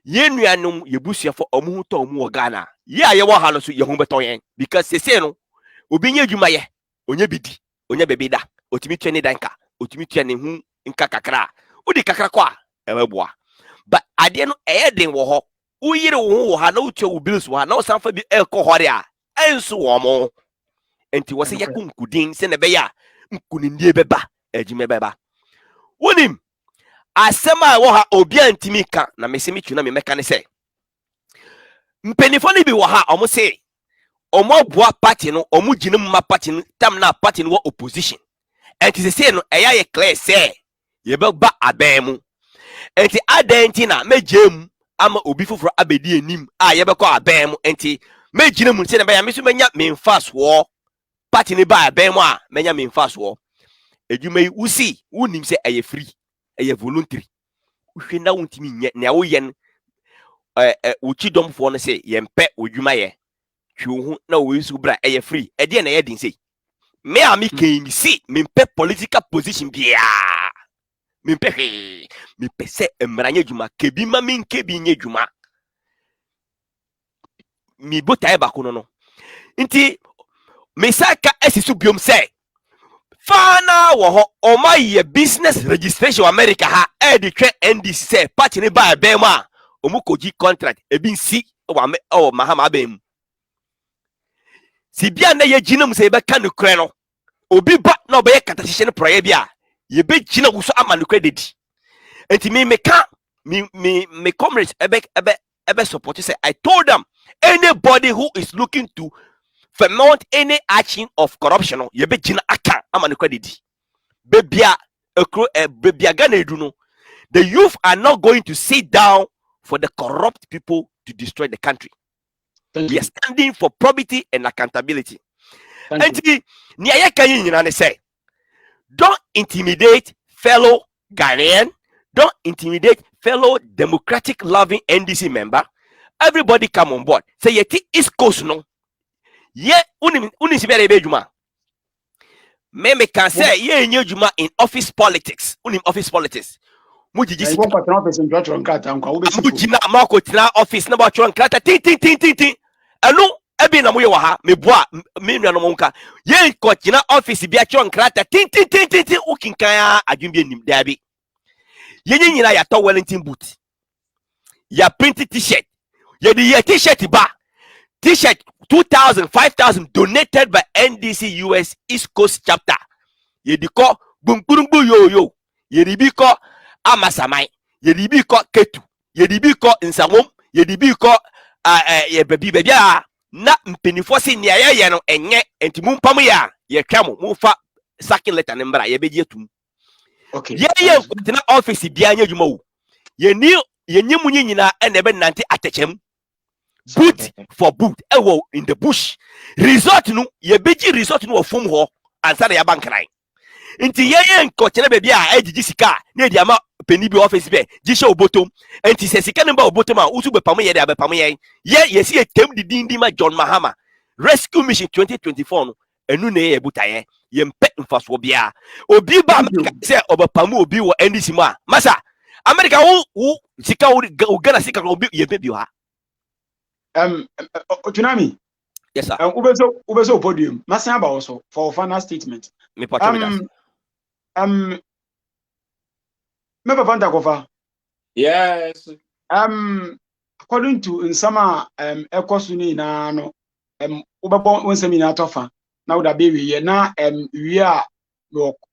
ye nuanom ye busuafo omu to omu wo Ghana ye aye wo ha no so ye hu beto yen because sese no obi nya adwuma ye onye bidi onye bebida otimi twene danka otimi twene hu nka kakra odi kakra kwa e meboa but ade no den wo ho uyire wo ha na utwa wo bills wo ha na o sanfa bi hore a enso wo mo enti wo se yakunkudin se na be ya nkunindie beba ejime beba wonim asema wo ha obi antimi ka na mese mi twuna me meka ne se mpenifo ni bi wo ha omo se omo boa party no omo gine mma party no tam na party no opposition enti se no eya ye clear se ye be ba abemu enti adenti na mejem ama obi foforo abedi enim a ye be ko abemu enti megine mu se na be ya meso menya memfas wo party ni ba abemu a menya memfas wo edwuma yi usi wonim se eye free eye voluntary uhwe na wontimi nye na wo ye uchi domfo no se ye mpe odwuma ye twu na wo isu bra eye free e de na ye din sei me a me kan si me mpe political position bia me mpe se emranye dwuma kebi ma me nkebi nye dwuma mi bota e ba ko no nti me saka esisu biom se fana wo ho oma ye business registration America ha e de twe NDC se party ni ba be ma omukoji contract ebi nsi o mahama abem si bia na ye ginam se be ka no kre no obi ba na obe kata hihye no proye bia ye be gina wuso ama no kre dedi enti me ka me comrades ebe support say I told them anybody who is looking to foment any action of corruption ye be gina aka ama no kre dedi bebia bebia Ghana edu no the youth are not going to sit down for the corrupt people to destroy the country. We are standing for probity and accountability. And don't intimidate fellow Ghanaian, don't intimidate fellow democratic loving NDC member. Everybody come on board. Say yeti East Coast no. Ye unisibere bejuma. Me can say ye nyejuma in office politics. Unim office politics. Mujiji office na ba chon krata tin anu ebi na moye wa ha me boa me nua no monka ye ko kina office bi a chon krata tin ukinkan adwun bi nim dabi ye nyina ya to Wellington boot ya print t-shirt ye the t-shirt ba t-shirt 2,000 5,000 donated by NDC US East Coast chapter ye di ko bumpurumbu yo ye di bi ko amasamai ye di bi ko ketu ye di bi ko nsawom ye di bi ko ye baby na mpenifo si nia ye no enye enti mumpam ya ye twamo mufa sakin letter ne mbra ye beji atum okay ye na office bia anya dwuma wo ye nyimu nyina na ebe nante atechem boot for boot ewo in the bush resort no ye beji resort no ofom ho ansa na ya bankran nti ye nkokere bebi a ejiji sika na edi ama peni bi office be gisha obotom enti se sika ne ba obotom a usu be pam ye de abepam ye si etem di ma John Mahama Rescue Mission 2024 no enu na ye butaye ye mpe mfaso bia obi ba America se obepam obi wo NDC ma masa America wo sika wo Ghana sika obi ye bebi ha Tunami yes sir ubeso podium masa ba also for final statement me pacho me papa ntakofa yes according to nsama ekosu ni na no ubebo wonsemi na tofa na woda be wi na wi a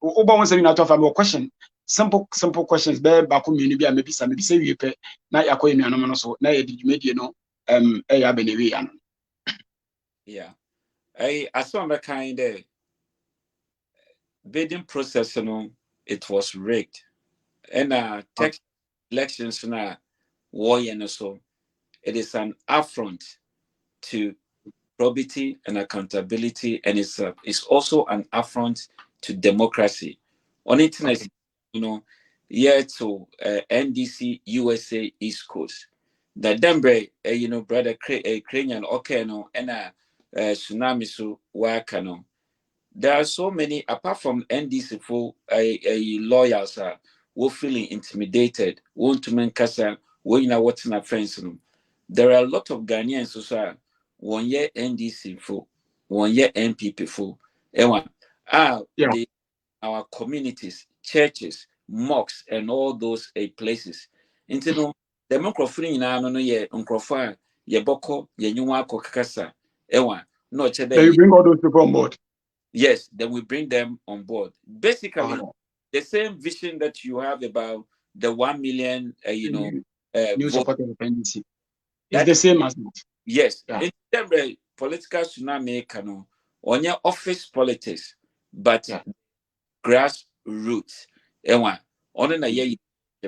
ubo wonsemi na tofa me question simple questions be ba ko mienu bi a mebisa wi pe na yakoye nuanom no so na ye djumedie no ya benewi ya no yeah as one the kind of bidding process no it was rigged and text elections na so it is an affront to probity and accountability, and it's also an affront to democracy. On internet, to NDC USA East Coast. The Dembre, brother Ukrainian no, and tsunami so wakano. There are so many, apart from NDC for lawyers who feeling intimidated, want to make kasa, what's in a friends. There are a lot of Ghanaians who say 1 year NDC for 1 year NPP for our communities, churches, mosques, and all those places. Into the microphone in no ye uncrofa ye boko ye nyuako kakasa no chede. Then you bring all those people on board. Yes, then we bring them on board. Basically, the same vision that you have about the 1 million, new supporters of NDC. It's the same as that. Yes. In terms of political tsunami, on your office politics, but grassroots. On a year,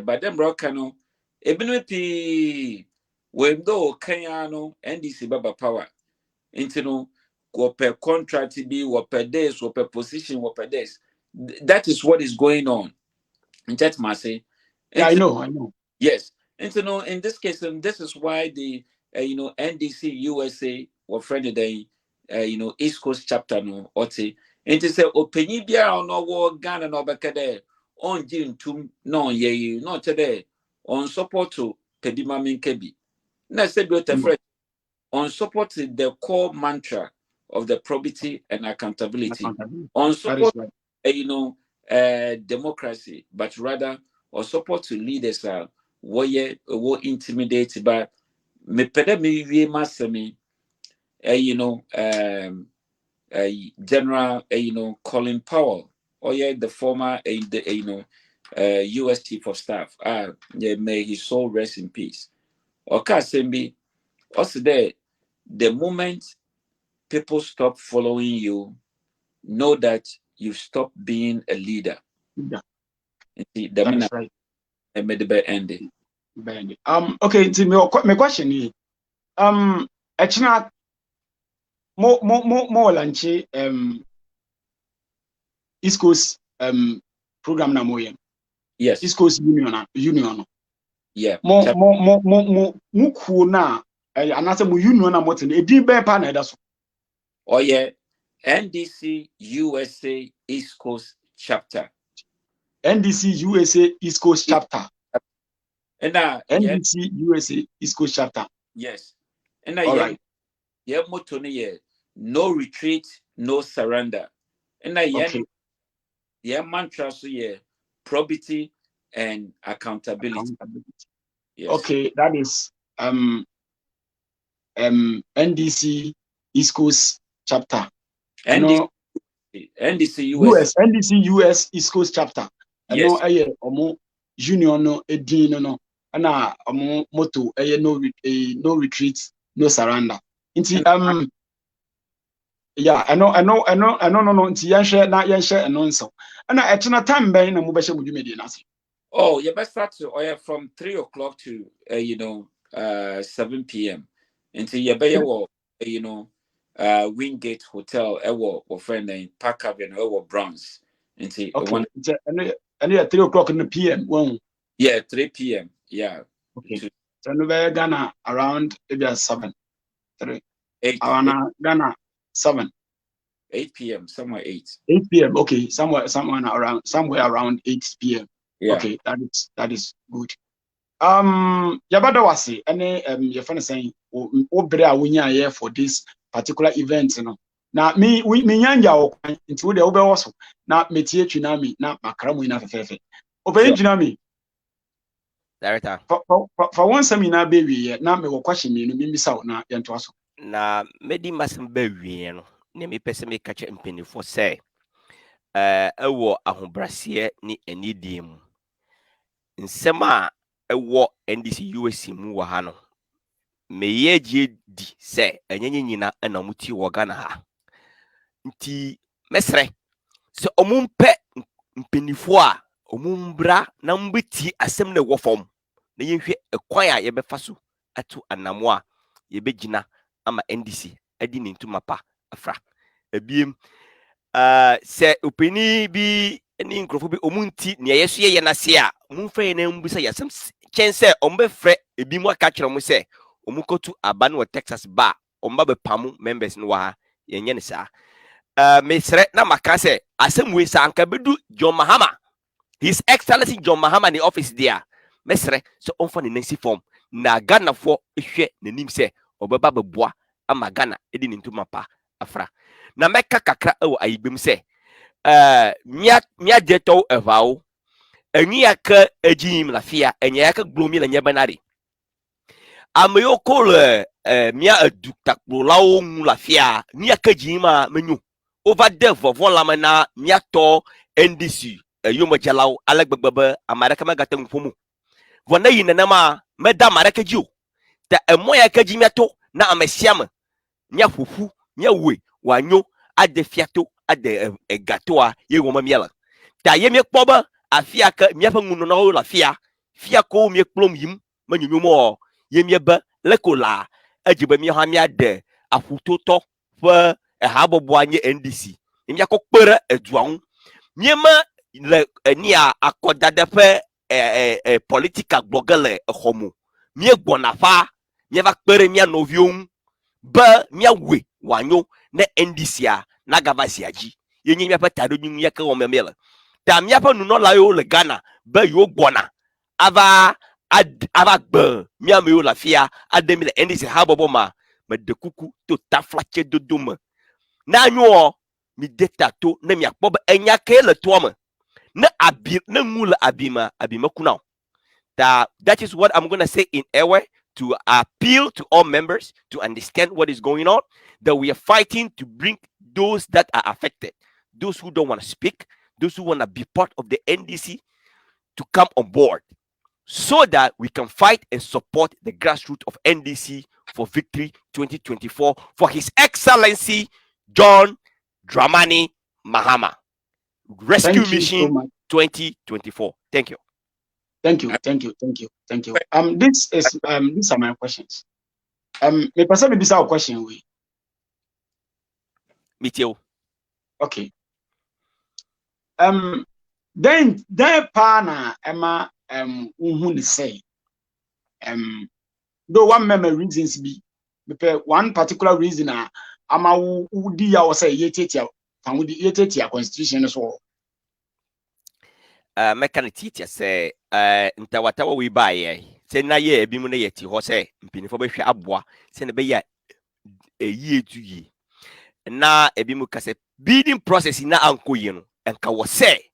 but then Brocano, Ebenupi, when do Kayano, NDC Baba Power, into what per contract be, what per days, what per position, what per days. That is what is going on. In that Massey. Yeah, I know. Yes. And in this case, and this is why the NDC USA or friend the East Coast chapter no oti. And to say opinion bia no war Ghana no bekade on June to no ye not today on support to Pedima Minkebi. Na said on support the core mantra of the probity and accountability. On support democracy, but rather or support to leaders were intimidated by me pede me wie masemi General Colin Powell or the former US Chief of Staff. May his soul rest in peace. Sembi also there, the moment people stop following you, know that you've stopped being a leader. Yeah. That's right. I made the ending. Okay, my question is actually more lunch East Coast program na moyen. Yes. East Coast Union. Yeah. Mo ku na anase mo union na moten e din be pa na eda so. Oh yeah, NDC USA East Coast chapter. NDC USA East Coast chapter. And NDC USA East Coast chapter. Yes. And all right. Yeah, motto no retreat, no surrender. And yeah, mantra so yeah, probity and accountability. Yes. Okay, that is NDC East Coast chapter. NDC US. NDC US East Coast chapter. Yes. No aye omo union no edin no na omo motto aye no retreat, no surrender. Inti yeah, I know nti yenhwe na yenhwe eno nso. Na etena time ben na mo be hye mo dwumedi na ase. Oh, you best start to from 3 o'clock to 7 p.m. until you be Wingate Hotel or friend in Park Avenue Bronx until okay. And 3 o'clock in the PM. Yeah, 3 p.m. Yeah. Okay. So no be Ghana around maybe 7. 3. 8. Ghana 7. 8 p.m. somewhere 8. 8 p.m. Okay, somewhere around 8 p.m. Yeah. Okay, that is good. Yabada wase ene your friend saying obre a wonya here for this particular event na me nyanja o nti wo de wo be wo so na metie twinami na makra mu ina fefefe open twinami director for one seminar be wi na me wo kwahye me no mimisa na yento aso na medi masem ba wi no ne me pese me kache mpenifo se ewo ahobrase ni anidie mu nsema ewo NDC USA mu wa ha no meye die di se enyenye nyina na muti wo Ghana ha nti mesre se omumpe mpenifo a omumbra na mbeti asem na wo fom na yɛhwɛ ɛkwan a yɛbɛfa so ato anamo a yɛbɛgyina ama NDC adi ne ntoma pa afra ebiem sɛ opani bi ne nkurɔfo bi omunti ne yɛso yɛ na se a mumfa yɛ na mbusa yɛsɛm kyɛn sɛ ɔmbɛfrɛ ebi mu aka kyerɛ mo sɛ ɔmukotu aba no wɔ Texas ba ɔmba bɛpamu members no wɔ ha yɛnyɛ ne saa mesrɛ na maka sɛ asɛm wei sa anka bɛdu John Mahama, His Excellency John Mahama ne office there mesrɛ sɛ ɔmfa ne nansi form na Ghanafoɔ ehwɛ n'anim sɛ ɔbɛba bɛboa ama Ghana edi ne ntoma pa afra na mɛka kakra ɛwɔ ayibem sɛ mia deto evao enyi ka ejim la fia enya ka glomi la nyebanari ameyo kol mia adu takpro lawo mu la fia mia ka jima menyu over there vovon la mana mia to NDC yomo jalaw alagbagba amaraka magata mfomu vona yinana ma meda maraka jiu ta emoya ka jimia to na amesiam nya fufu nya we wanyo ade fiato ade gatoa ye woma miela ta ye me kpoba afia ka miafa ngunu na la fia ko me kplom yim manyumo ye mieba lekola ajiba mi ha mi ade afutoto fa habobo anye NDC mi akokpere eduan miema le nia akodade fa political blogger homo mi egbona fa mi va kpere mi anovium ba mi awe wanyo na NDC a na gavasi aji yenye mi apa tado nyu yaka wo memela ta mi apa nuno la yo le Ghana ba yo gbona ava gbe mi am yo la fia ademi le NDC ha bobo ma de kuku to taflache dodoma na anyo mi deta to na mi akpo ba enya ke le to ma na abi na ngula abima kuna that is what I'm going to say in Ewe to appeal to all members to understand what is going on, that we are fighting to bring those that are affected, those who don't want to speak, those who want to be part of the NDC to come on board so that we can fight and support the grassroots of NDC for victory 2024 for His Excellency John Dramani Mahama. Rescue Mission so 2024. Thank you. Thank you. These are my questions. Me person be bisa question we. Me too. Okay. Then pana Emma who say though one member reasons be one particular reason ama udi ya say yetetia fan udi yetetia constitution so mekanititia say ntawatawa we buy say na ye ebi mu na yeti ho say mpinifo behwe aboa say na be ya eyi etuyi na ebi mu kase bidding process na ankoyi no enka wo say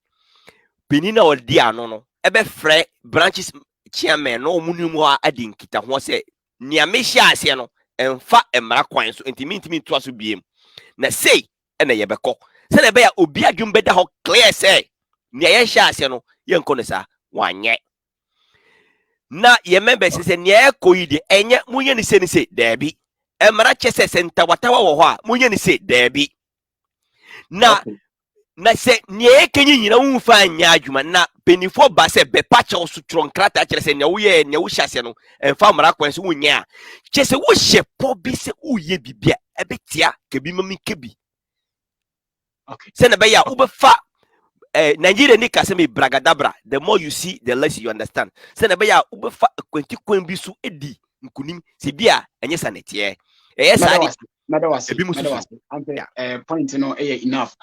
penina odi ano no ebe frɛ branches chairman no omunimu a adi nkita ho say nia mehia ase no emfa emra kwan so intimi to aso biem na say na yebekɔ say na be ya obi adwum beda ho clear say nia ye hia ase no ye nko ne sa wanye na ye members say nia ekoyi de enye munye ni se debi emra chese senta watawa wo ho a munye ni se debi na okay. Na se nia kenyi nyina wumfa anya adwuma na penifo ba se be pacha so tronkrata kire se nia wo ye nia wo hyase no emfa mra kwan so wunya a chese wo hye po bi se uye bibia ebetia kebi mami kebi okay se na be ya wo be fa Nigeria ni kase me bragadabra, the more you see the less you understand. Se na be ya wo be fa kwenti kwan bi so edi nkunim se bia enye sanete Madawasi point no enough.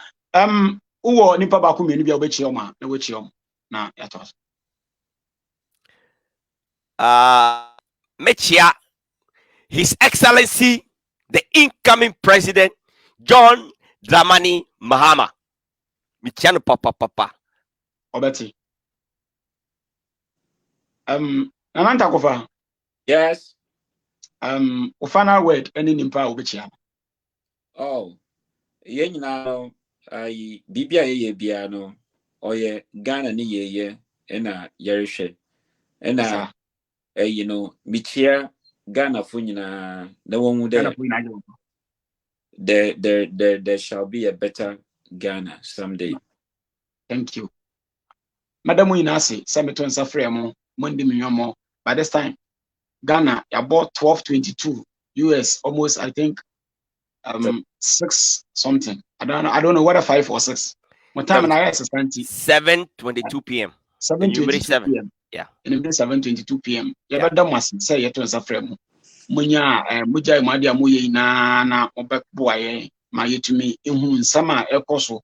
Uwo nipa ba ku menu bia obechi oma na wechi om na yatos. Mechia His Excellency the incoming President John Dramani Mahama. Michiano papa. Obeti. Nananta kofa. Yes. Final word any nimpa obechi. Oh. Ye nyina ai bibia ye bia no oye Ghana ni ye na yerehwe na michia Ghana fo nyina na wonu there shall be a better Ghana someday. Thank you. Madam Inasi, Semeton Safremo, Mundi Minyomo, by this time, Ghana, I bought 12.22. US almost, I think, 6 something. I don't know whether 5 or 6. What time and I is 7:22 p.m. 7:22 p.m. Yeah. In the 7:22 p.m. Yeah, but that must say it was a frame. Munya, Muja, Madia Muye na Obek boy, my to me, in whom summer aircoso,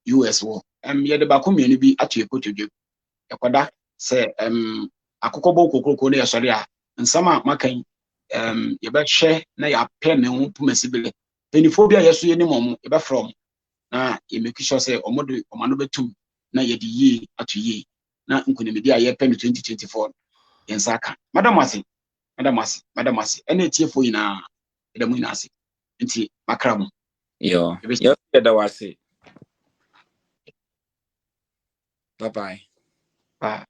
US war. Yet the Bakumi be at your put you. Yakoda say, Akokobo Koko, sorry, and summer Macan, you bet share na ya pen and Pumasibile. Peniphobia, yes, you any moment, ever from. You make sure say, Omodo, Omanobetum, na yedi ye at ye. Na nkunimidi ye pen 2024 in Saka. Madam Masi, any tea for ina the Munasi. Inti Macram. Yo, that was it. Bye-bye. Bye.